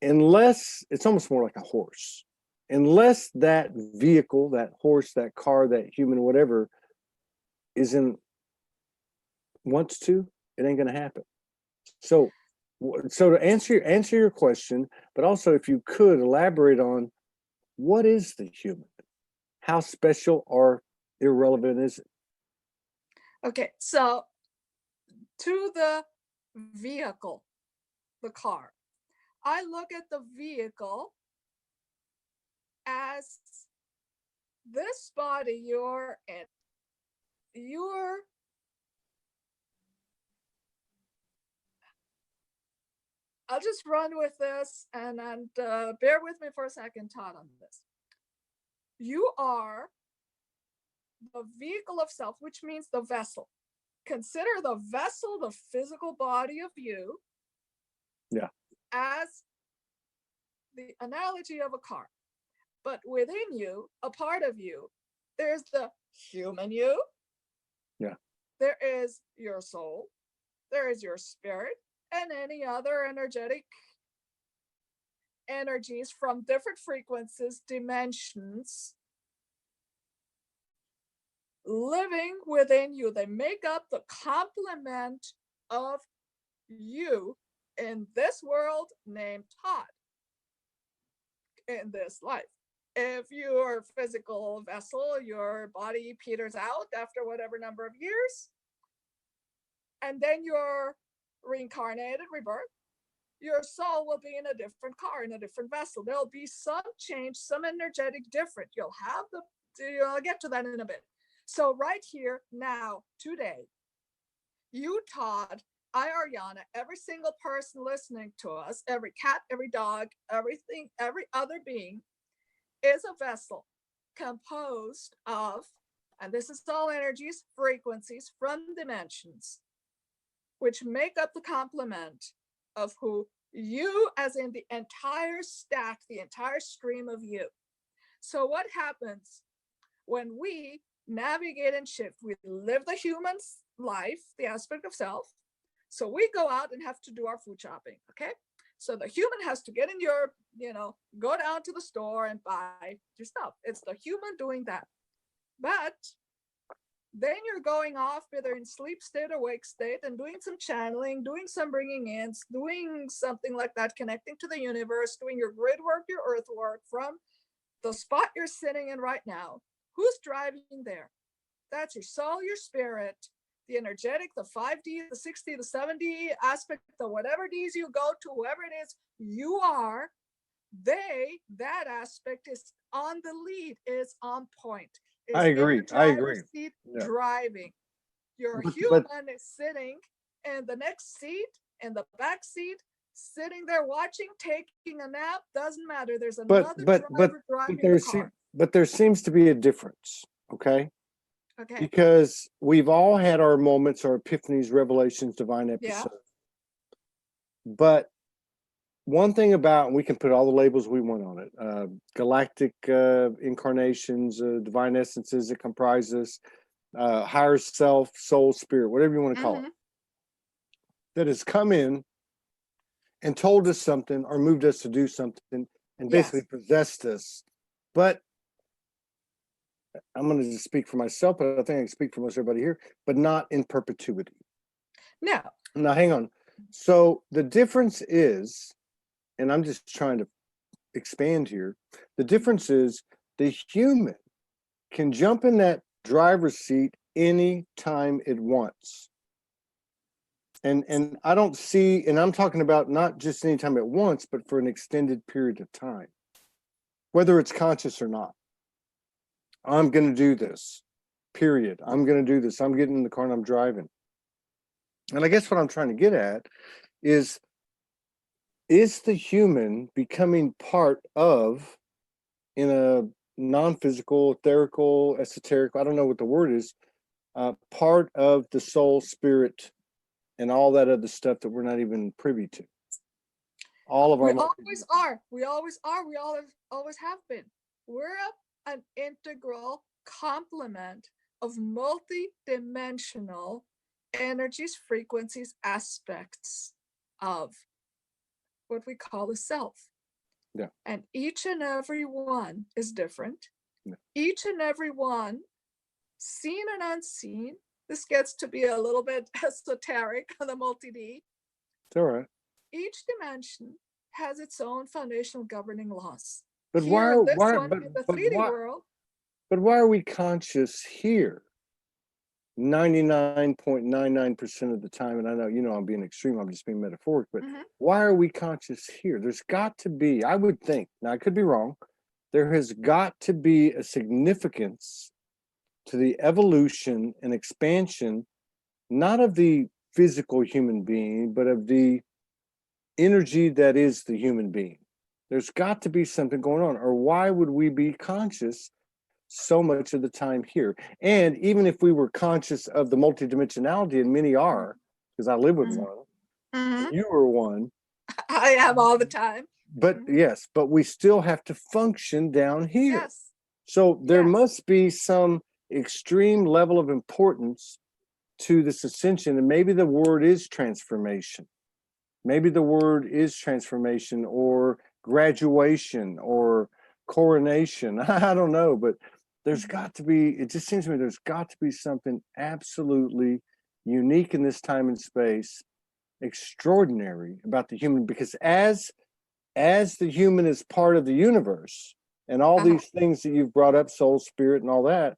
unless it's almost more like a horse, unless that vehicle, that horse, that car, that human, whatever, wants to, it ain't going to happen. So to answer your question, but also if you could elaborate on what is the human? How special or irrelevant is it? Okay. So, to the vehicle, the car, I look at the vehicle as this body you're in. You're I'll just run with this and bear with me for a second, Todd, on this. You are the vehicle of self, which means the vessel. Consider the vessel, the physical body of you, Yeah. as the analogy of a car. But within you, a part of you, there's the human you. Yeah. There is your soul. There is your spirit and any other energetic energies from different frequencies, dimensions, living within you. They make up the complement of you in this world named Todd, in this life. If your physical vessel, your body peters out after whatever number of years, and then you're reincarnated, rebirth, your soul will be in a different car, in a different vessel. There'll be some change, some energetic different. I'll get to that in a bit. So right here, now, today, you, Todd, I, Auriana, every single person listening to us, every cat, every dog, everything, every other being is a vessel composed of, and this is all energies, frequencies from dimensions, which make up the complement of who you, as in the entire stack, the entire stream of you. So what happens when we navigate and shift? We live the human's life, the aspect of self. So we go out and have to do our food shopping, okay? So the human has to get in your, go down to the store and buy your stuff. It's the human doing that. But then you're going off either in sleep state or wake state and doing some channeling, doing some bringing in, doing something like that, connecting to the universe, doing your grid work, your earth work from the spot you're sitting in right now. Who's driving there? That's your soul, your spirit, the energetic, the 5D, the 6D, the 7D aspect, the whatever Ds you go to, whoever it is, you are. That aspect is on the lead, is on point. Is I in agree. the I agree. driver's seat, Yeah. driving. Your But human is sitting in the next seat, in the back seat, sitting there watching, taking a nap. Doesn't matter. There's another driver driving the car. But there seems to be a difference. Okay. Okay. Because we've all had our moments, our epiphanies, revelations, divine episodes. Yeah. But one thing about, and we can put all the labels we want on it, galactic incarnations, divine essences that comprise us, higher self, soul, spirit, whatever you want to call it, that has come in and told us something or moved us to do something and basically possessed us. But I'm going to just speak for myself, but I think I can speak for most everybody here, but not in perpetuity. No. Now, hang on. So the difference is, and I'm just trying to expand here, the difference is the human can jump in that driver's seat any time it wants. And I don't see, and I'm talking about not just any time at once, but for an extended period of time, whether it's conscious or not. I'm going to do this, period. I'm going to do this. I'm getting in the car and I'm driving. And I guess what I'm trying to get at is the human becoming part of, in a non-physical, etherical, esoteric, I don't know what the word is, part of the soul, spirit, and all that other stuff that we're not even privy to. All of our We always are. We always are. We always have been. We're an integral complement of multi-dimensional energies, frequencies, aspects of what we call the self. Yeah. And each and every one is different. Yeah. Each and every one, seen and unseen. This gets to be a little bit esoteric on the multi-D. It's all right. Each dimension has its own foundational governing laws. But Here in this one, but, in the but 3D why, world. but why are we conscious here 99.99% of the time? And I know, I'm being extreme, I'm just being metaphoric, but why are we conscious here? There's got to be, I would think, now I could be wrong, there has got to be a significance to the evolution and expansion, not of the physical human being, but of the energy that is the human being. There's got to be something going on, or why would we be conscious so much of the time here? And even if we were conscious of the multidimensionality, and many are, because I live with one, and you were one. I have all the time. But yes, but we still have to function down here. Yes. So there must be some extreme level of importance to this ascension, and maybe the word is transformation. Maybe the word is transformation, or graduation, or coronation. I don't know, but there's got to be, it just seems to me there's got to be something absolutely unique in this time and space, extraordinary about the human, because as the human is part of the universe, and all these things that you've brought up, soul, spirit, and all that,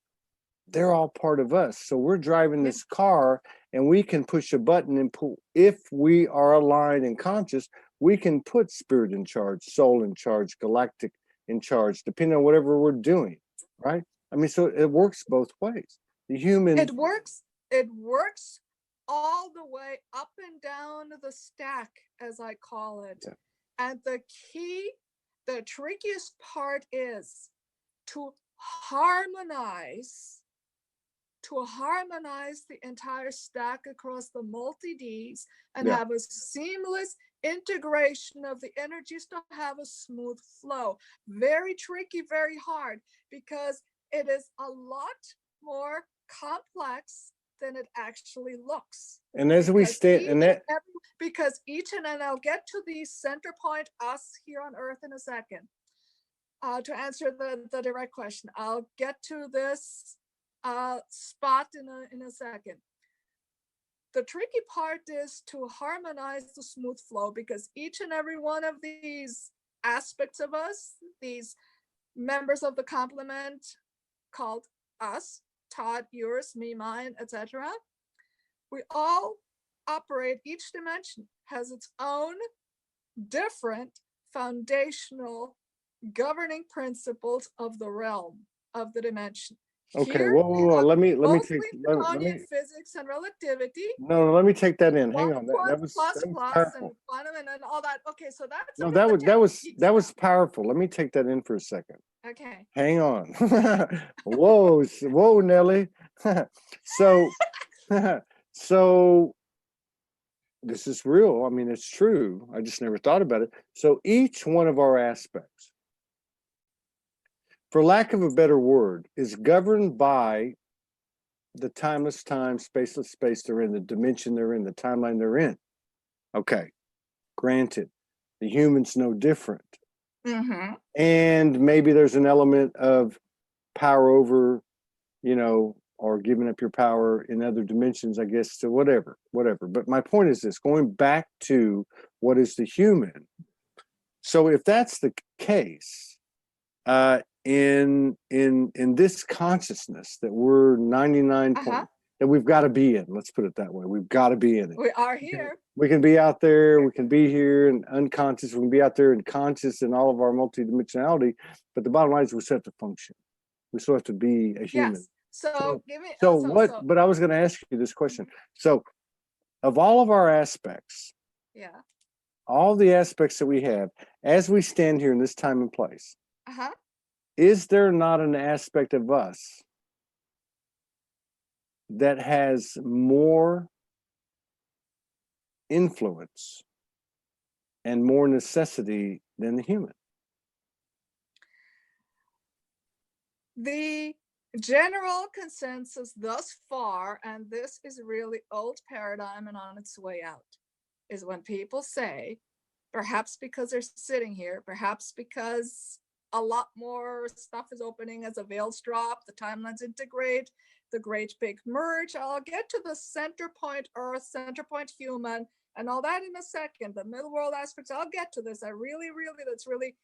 they're all part of us. So we're driving this car, and we can push a button and pull. If we are aligned and conscious, we can put spirit in charge, soul in charge, galactic in charge, depending on whatever we're doing, right? I mean, so it works both ways. The human... It works all the way up and down the stack, as I call it. Yeah. And the trickiest part is to harmonize the entire stack across the multi-Ds and have a seamless integration of the energies to have a smooth flow. Very tricky, very hard, because it is a lot more complex than it actually looks. And as we stand, because each and I'll get to the center point, us here on Earth, in a second. To answer the direct question, I'll get to this spot in a second. The tricky part is to harmonize the smooth flow, because each and every one of these aspects of us, these members of the complement called us, Todd, yours, me, mine, etc., we all operate, each dimension has its own different foundational governing principles of the realm, of the dimension. Okay, whoa. Let me take physics and relativity. No, let me take that in. Hang on, that was powerful. And quantum and all that. Okay, so that's that was powerful. Let me take that in for a second. Okay. Hang on. whoa, Nelly. So this is real. I mean, it's true. I just never thought about it. So each one of our aspects, for lack of a better word, is governed by the timeless time, spaceless space they're in, the dimension they're in, the timeline they're in. Okay, granted, the human's no different. And maybe there's an element of power over, or giving up your power in other dimensions, I guess, to whatever. But my point is this, going back to what is the human. So if that's the case, in this consciousness that we're 99 that we've got to be in. Let's put it that way. We've got to be in it. We are here. We can be out there, we can be here and unconscious, we can be out there and conscious in all of our multidimensionality, but the bottom line is we still have to function. We still have to be a human. Yes. So give me. So what, but I was going to ask you this question. So of all of our aspects, Yeah. all the aspects that we have, as we stand here in this time and place, Uh-huh. is there not an aspect of us that has more influence and more necessity than the human? The general consensus thus far, and this is really old paradigm and on its way out, is when people say, perhaps because they're sitting here, perhaps because a lot more stuff is opening as the veils drop, the timelines integrate, the great big merge. I'll get to the center point Earth, center point human, and all that in a second. The middle world aspects, I'll get to this. That's really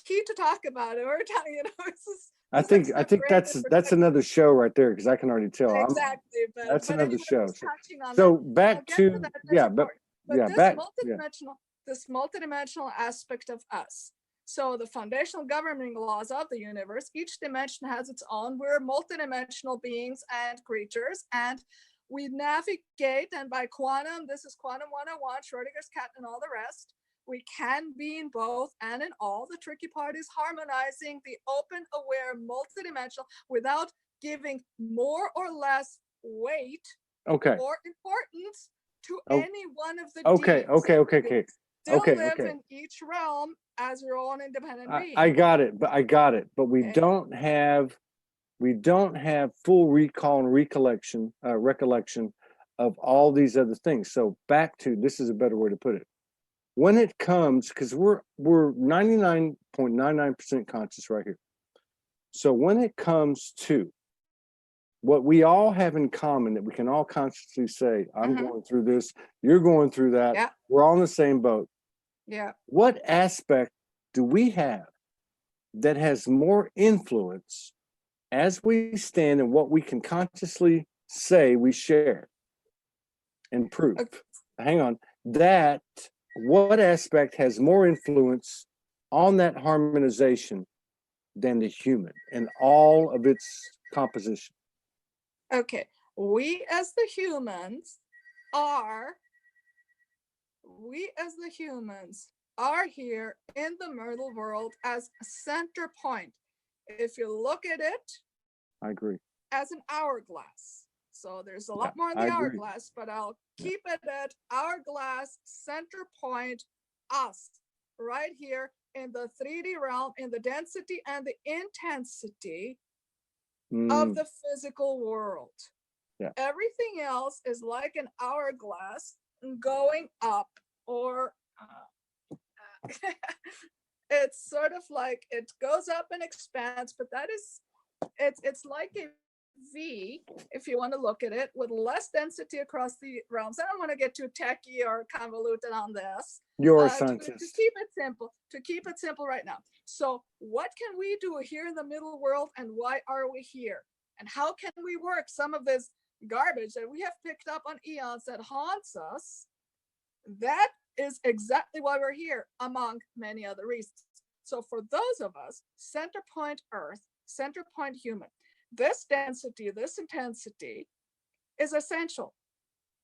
key to talk about it. We're telling you, I think that's another show right there, because I can already tell. Exactly, that's another show. So back to this multidimensional aspect of us. So the foundational governing laws of the universe, each dimension has its own. We're multidimensional beings and creatures, and we navigate, and by quantum, this is quantum 101, Schrodinger's cat and all the rest. We can be in both and in all. The tricky part is harmonizing the open, aware, multidimensional without giving more or less weight or importance to any one of the Okay. Still live in each realm as your own independent being. I got it. But we don't have full recall and recollection of all these other things. So back to, this is a better way to put it. When it comes, because we're 99.99% conscious right here. So when it comes to what we all have in common, that we can all consciously say, I'm going through this, you're going through that, we're all in the same boat. Yeah. What aspect do we have that has more influence as we stand in what we can consciously say we share and prove? Hang on. What aspect has more influence on that harmonization than the human and all of its composition? Okay, we as the humans are here in the middle world as a center point. If you look at it, I agree, as an hourglass. So there's a lot more in the hourglass, but I'll keep it at hourglass, center point, us, right here in the 3D realm, in the density and the intensity of the physical world. Yeah. Everything else is like an hourglass going up, or it's sort of like it goes up and expands, but it's like a V, if you want to look at it, with less density across the realms. I don't want to get too techy or convoluted on this. You're a scientist. To keep it simple right now. So what can we do here in the middle world, and why are we here? And how can we work some of this garbage that we have picked up on eons that haunts us? That is exactly why we're here, among many other reasons. So for those of us, center point Earth, center point human, this density, this intensity is essential,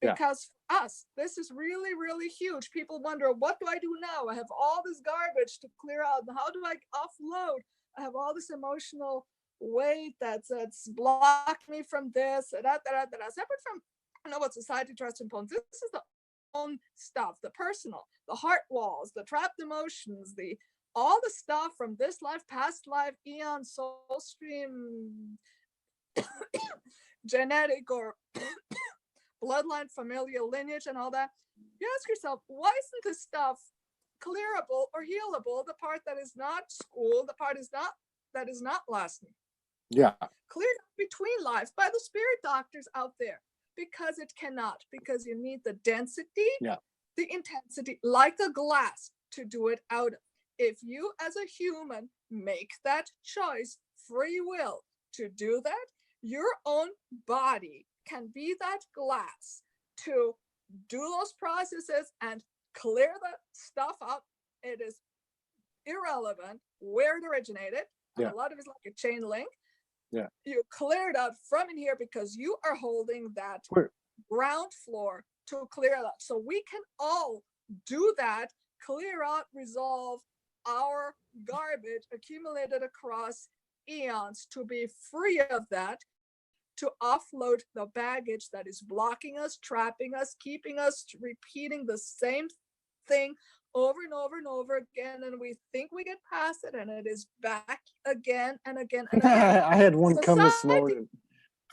because for us, this is really, really huge. People wonder, what do I do now? I have all this garbage to clear out. How do I offload? I have all this emotional weight that's blocked me from this, separate from what society tries to impose. This is the own stuff, the personal, the heart walls, the trapped emotions, all the stuff from this life, past life, eon, soul stream, genetic or bloodline, familial lineage, and all that. You ask yourself, why isn't this stuff clearable or healable? The part that is not school, the part that is not lasting. Yeah. Cleared between lives by the spirit doctors out there, because it cannot, because you need the density, the intensity, like a glass, to do it out of. If you as a human make that choice, free will, to do that, your own body can be that glass to do those processes and clear the stuff up. It is irrelevant where it originated. Yeah. A lot of it's like a chain link. Yeah. You clear it out from in here because you are holding that ground floor to clear it out. So we can all do that, clear out, resolve our garbage accumulated across eons, to be free of that, to offload the baggage that is blocking us, trapping us, keeping us repeating the same thing over and over and over again, and we think we get past it, and it is back again and again and again. I had one come this morning.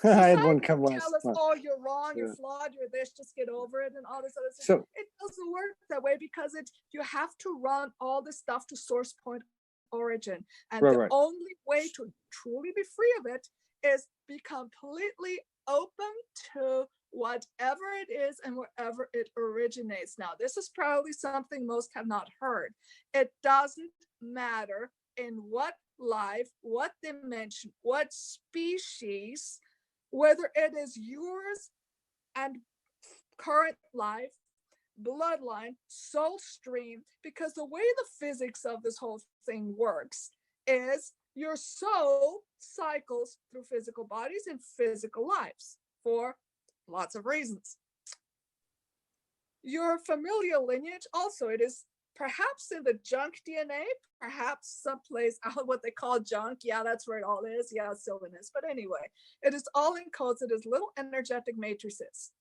I had one come last tell us, night. oh, you're wrong, Yeah. you're flawed, you're this, just get over it, and all this other stuff. So It doesn't work that way, because you have to run all this stuff to source point origin, and the right. only way to truly be free of it is be completely open to whatever it is and wherever it originates. Now, this is probably something most have not heard. It doesn't matter in what life, what dimension, what species, whether it is yours and current life, bloodline, soul stream, because the way the physics of this whole thing works is your soul cycles through physical bodies and physical lives for lots of reasons. Your familial lineage also, it is perhaps in the junk DNA, perhaps someplace out what they call junk. Yeah, that's where it all is. Yeah, Sylvan is. But anyway, it is all encoded as little energetic matrices.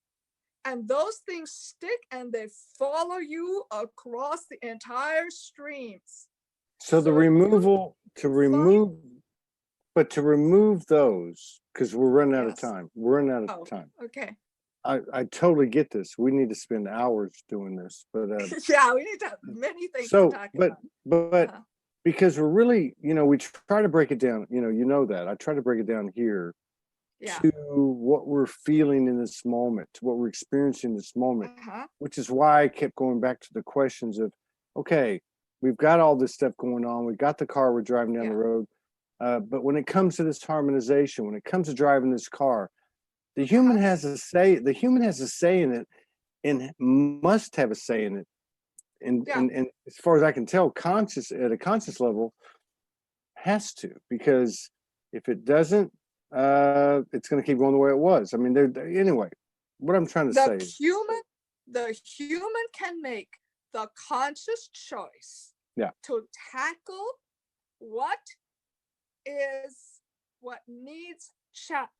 And those things stick and they follow you across the entire streams. So the removal, to remove those, because we're running out of time. We're running out of time. Okay. I totally get this. We need to spend hours doing this, but yeah, we need to have many things to talk about. But because we're really, we try to break it down. You know that I try to break it down here to what we're feeling in this moment, to what we're experiencing in this moment, which is why I kept going back to the questions of, okay, we've got all this stuff going on. We've got the car, we're driving down the road. But when it comes to this harmonization, when it comes to driving this car, the human has a say. The human has a say in it, and must have a say in it. And as far as I can tell, at a conscious level, has to, because if it doesn't, it's going to keep going the way it was. I mean, anyway. What I'm trying to say is the human can make the conscious choice to tackle what needs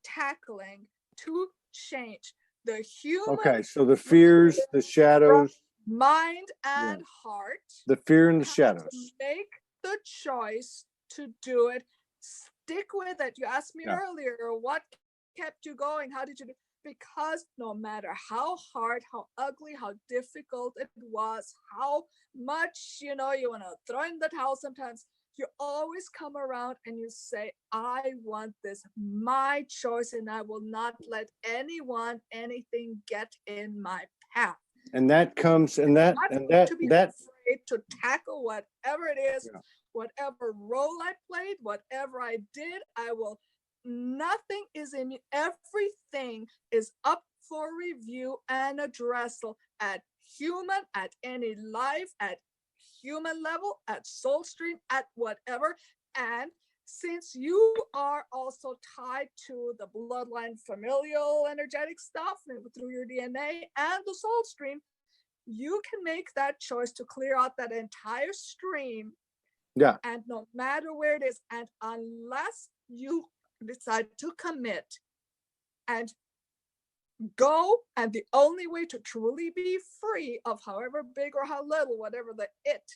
tackling to change. The human. Okay, so the fears, the shadows, mind and heart. The fear and the shadows. Make the choice to do it. Stick with it. You asked me earlier, what kept you going? How did you do? Because no matter how hard, how ugly, how difficult it was, how much, you want to throw in the towel sometimes, you always come around and you say, I want this, my choice, and I will not let anything get in my path. And that comes, to be afraid to tackle whatever it is, whatever role I played, whatever I did, nothing is in me. Everything is up for review and addressal at human, at any life, at human level, at soul stream, at whatever. And since you are also tied to the bloodline, familial, energetic stuff through your DNA and the soul stream, you can make that choice to clear out that entire stream. Yeah. And no matter where it is, and unless you decide to commit and go, and the only way to truly be free of however big or how little, whatever the it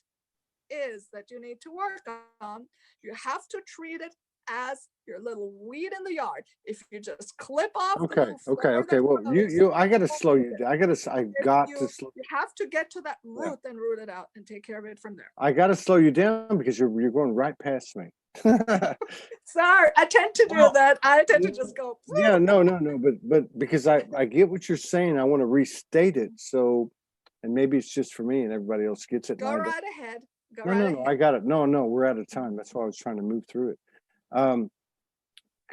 is that you need to work on, you have to treat it as your little weed in the yard. If you just clip off, okay. Well, I got to slow you down. You have to get to that root and root it out and take care of it from there. I got to slow you down because you're going right past me. Sorry, I tend to do that. I tend to just go. Yeah, no. But because I get what you're saying, I want to restate it. So, and maybe it's just for me and everybody else gets it. Go right ahead. No, I got it. No, we're out of time. That's why I was trying to move through it.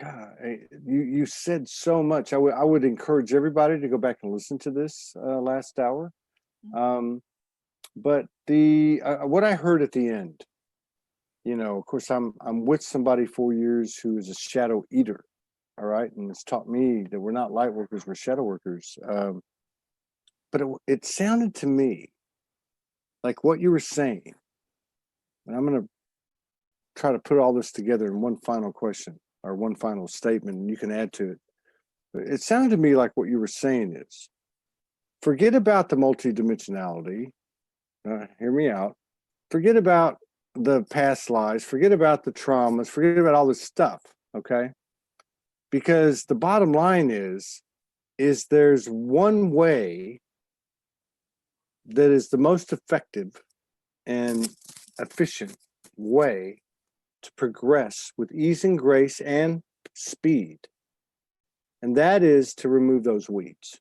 God, you said so much. I would encourage everybody to go back and listen to this last hour. But the what I heard at the end, you know, of course, I'm with somebody 4 years who is a shadow eater. All right, and it's taught me that we're not light workers, we're shadow workers. But it sounded to me like what you were saying, and I'm going to try to put all this together in one final question or one final statement, and you can add to it. But it sounded to me like what you were saying is, forget about the multidimensionality. Hear me out. Forget about the past lives. Forget about the traumas. Forget about all this stuff. Okay. Because the bottom line is there's one way that is the most effective and efficient way to progress with ease and grace and speed. And that is to remove those weeds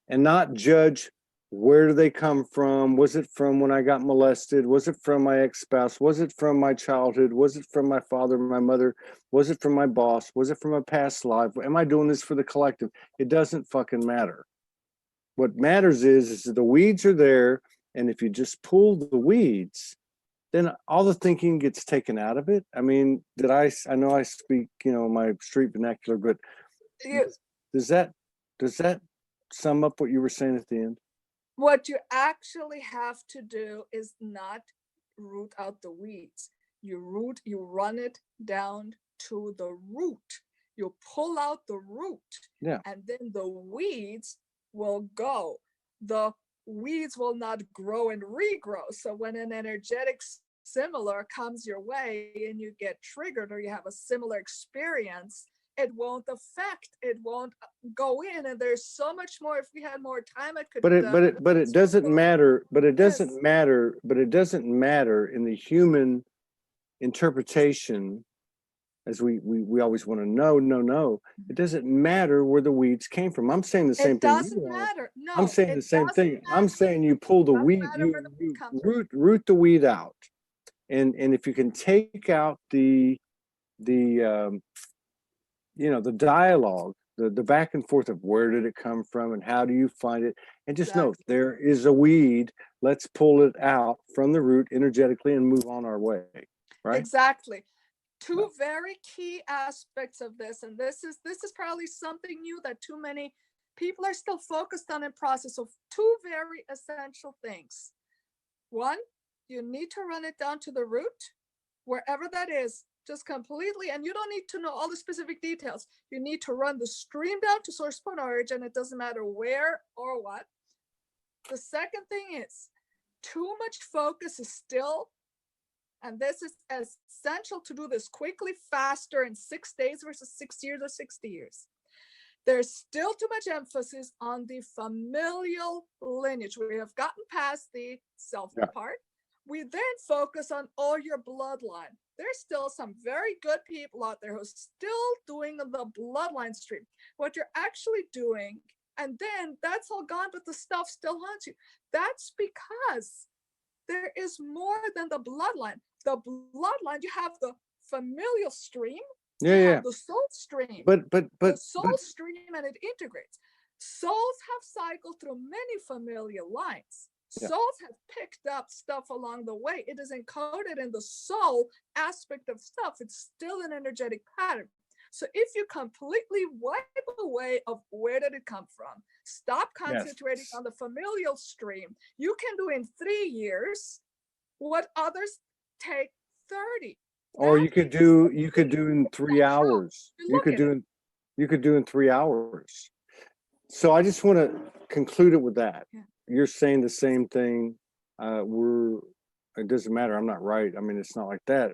and not judge where do they come from. Was it from when I got molested? Was it from my ex-spouse? Was it from my childhood? Was it from my father, my mother? Was it from my boss? Was it from a past life? Am I doing this for the collective? It doesn't fucking matter. What matters is that the weeds are there, and if you just pull the weeds, then all the thinking gets taken out of it. I mean, I know I speak, you know, my street vernacular, but does that sum up what you were saying at the end? What you actually have to do is not root out the weeds. You run it down to the root. You pull out the root, and then the weeds will go. The weeds will not grow and regrow. So when an energetic similar comes your way and you get triggered or you have a similar experience, it won't go in. And there's so much more. If we had more time, I could. But it doesn't matter. But it doesn't matter. But it doesn't matter in the human interpretation, as we always want to know. No, it doesn't matter where the weeds came from. I'm saying the same thing. It doesn't matter. No, I'm saying the same thing. I'm saying you pull the weed, you root the weed out, and if you can take out the you know, the dialogue, the back and forth of where did it come from and how do you find it, and just know there is a weed. Let's pull it out from the root energetically and move on our way. Right? Exactly. Two very key aspects of this, and this is probably something new that too many people are still focused on in process. So two very essential things. One, you need to run it down to the root, wherever that is, just completely, and you don't need to know all the specific details. You need to run the stream down to source point origin. It doesn't matter where or what. The second thing is, too much focus is still, and this is essential to do this quickly, faster in 6 days versus 6 years or 60 years. There's still too much emphasis on the familial lineage. We have gotten past the self part. We then focus on all your bloodline. There's still some very good people out there who are still doing the bloodline stream. What you're actually doing, and then that's all gone, but the stuff still haunts you. That's because there is more than the bloodline. The bloodline, you have the familial stream, the soul stream, but the soul stream, and it integrates. Souls have cycled through many familial lines. Souls have picked up stuff along the way. It is encoded in the soul aspect of stuff. It's still an energetic pattern. So if you completely wipe away of where did it come from, stop concentrating on the familial stream, you can do in 3 years what others take 30. Or you could do in 3 hours. You could do in 3 hours. So I just want to conclude it with that. You're saying the same thing. It doesn't matter. I'm not right. I mean, it's not like that.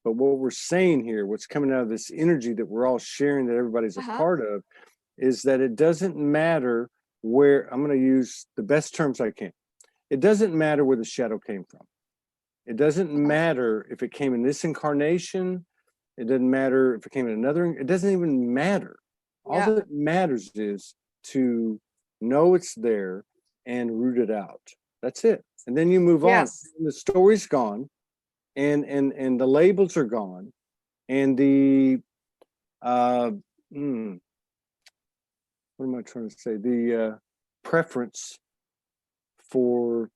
But what we're saying here, what's coming out of this energy that we're all sharing, that everybody's a part of, is that it doesn't matter where, I'm going to use the best terms I can. It doesn't matter where the shadow came from. It doesn't matter if it came in this incarnation. It doesn't matter if it came in another. It doesn't even matter. All that matters is to know it's there and root it out. That's it. And then you move on. The story's gone, and the labels are gone, and the uh, hmm, what am I trying to say? The preference for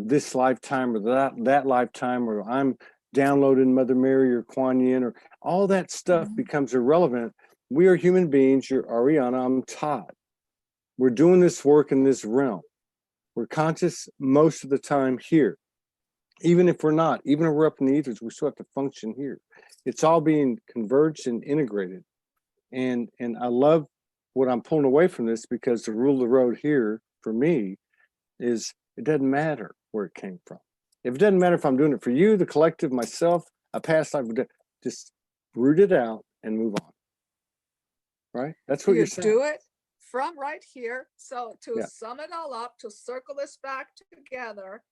this lifetime or that lifetime, or I'm downloading Mother Mary or Kuan Yin, or all that stuff becomes irrelevant. We are human beings. You're Auriana, I'm Todd. We're doing this work in this realm. We're conscious most of the time here. Even if we're not, even if we're up in the ethers, we still have to function here. It's all being converged and integrated. And I love what I'm pulling away from this, because the rule of the road here for me is it doesn't matter where it came from. If it doesn't matter if I'm doing it for you, the collective, myself, a past life, just root it out and move on. Right? That's what you're saying. Do it from right here. So to sum it all up, to circle this back together,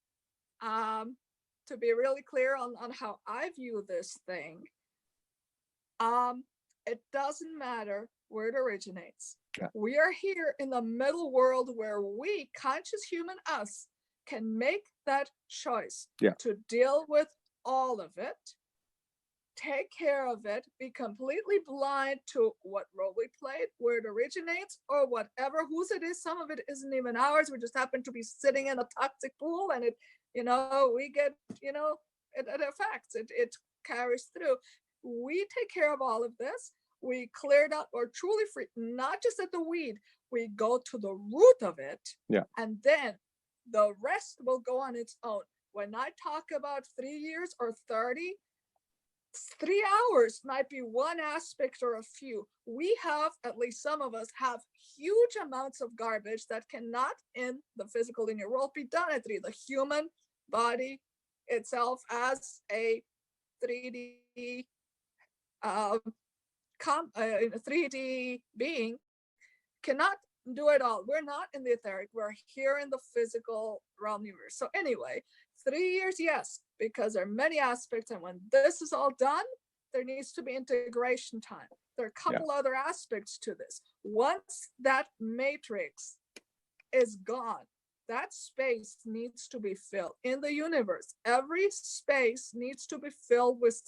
to be really clear on how I view this thing, it doesn't matter where it originates. We are here in the middle world where we, conscious human us, can make that choice to deal with all of it, take care of it, be completely blind to what role we played, where it originates, or whatever, whose it is. Some of it isn't even ours. We just happen to be sitting in a toxic pool, and it, we get, it affects, it carries through. We take care of all of this. We clear it out, or truly free, not just at the weed. We go to the root of it, and then the rest will go on its own. When I talk about 3 years or 30, 3 hours might be one aspect or a few. We have, at least some of us, have huge amounts of garbage that cannot, in the physical linear world, be done at 3. The human body itself as a 3D 3D being cannot do it all. We're not in the etheric, we're here in the physical realm universe. So anyway, 3 years, yes, because there are many aspects, and when this is all done, there needs to be integration time. There are a couple other aspects to this. Once that matrix is gone, that space needs to be filled. In the universe, every space needs to be filled with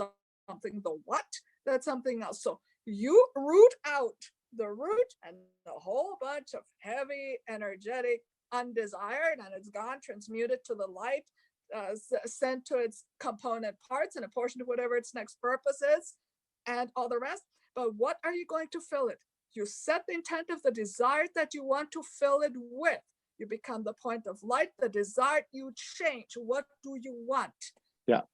something. The what? That's something else. So you root out the root and a whole bunch of heavy, energetic, undesired, and it's gone, transmuted to the light, sent to its component parts and a portion of whatever its next purpose is, and all the rest. But what are you going to fill it? You set the intent of the desire that you want to fill it with. You become the point of light, the desire, you change. What do you want?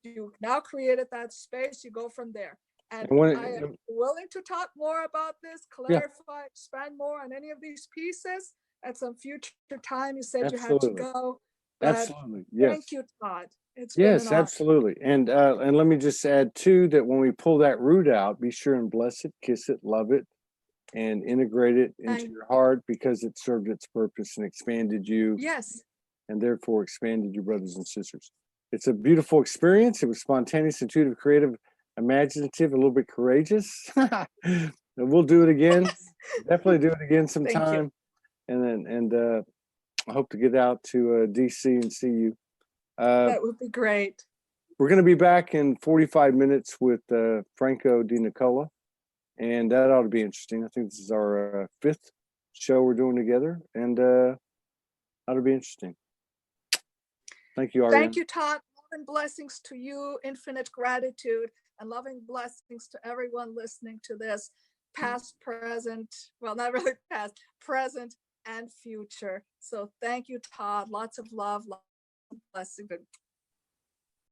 You now created that space, you go from there. And I am willing to talk more about this, clarify, expand more on any of these pieces at some future time. You said you had to go. Absolutely. Yes. Thank you, Todd. It's been an honor. Absolutely. And let me just add too, that when we pull that root out, be sure and bless it, kiss it, love it, and integrate it into your heart, because it served its purpose and expanded you. Yes. And therefore expanded your brothers and sisters. It's a beautiful experience. It was spontaneous, intuitive, creative, imaginative, a little bit courageous. We'll do it again. Definitely do it again sometime. And I hope to get out to DC and see you. That would be great. We're going to be back in 45 minutes with Franco Di Nicola, and that ought to be interesting. I think this is our 5th show we're doing together, and ought to be interesting. Thank you, Auriana. Thank you, Todd. Love and blessings to you. Infinite gratitude and loving blessings to everyone listening to this, past, present, well, not really past, present, and future. So thank you, Todd. Lots of love, lots of blessings.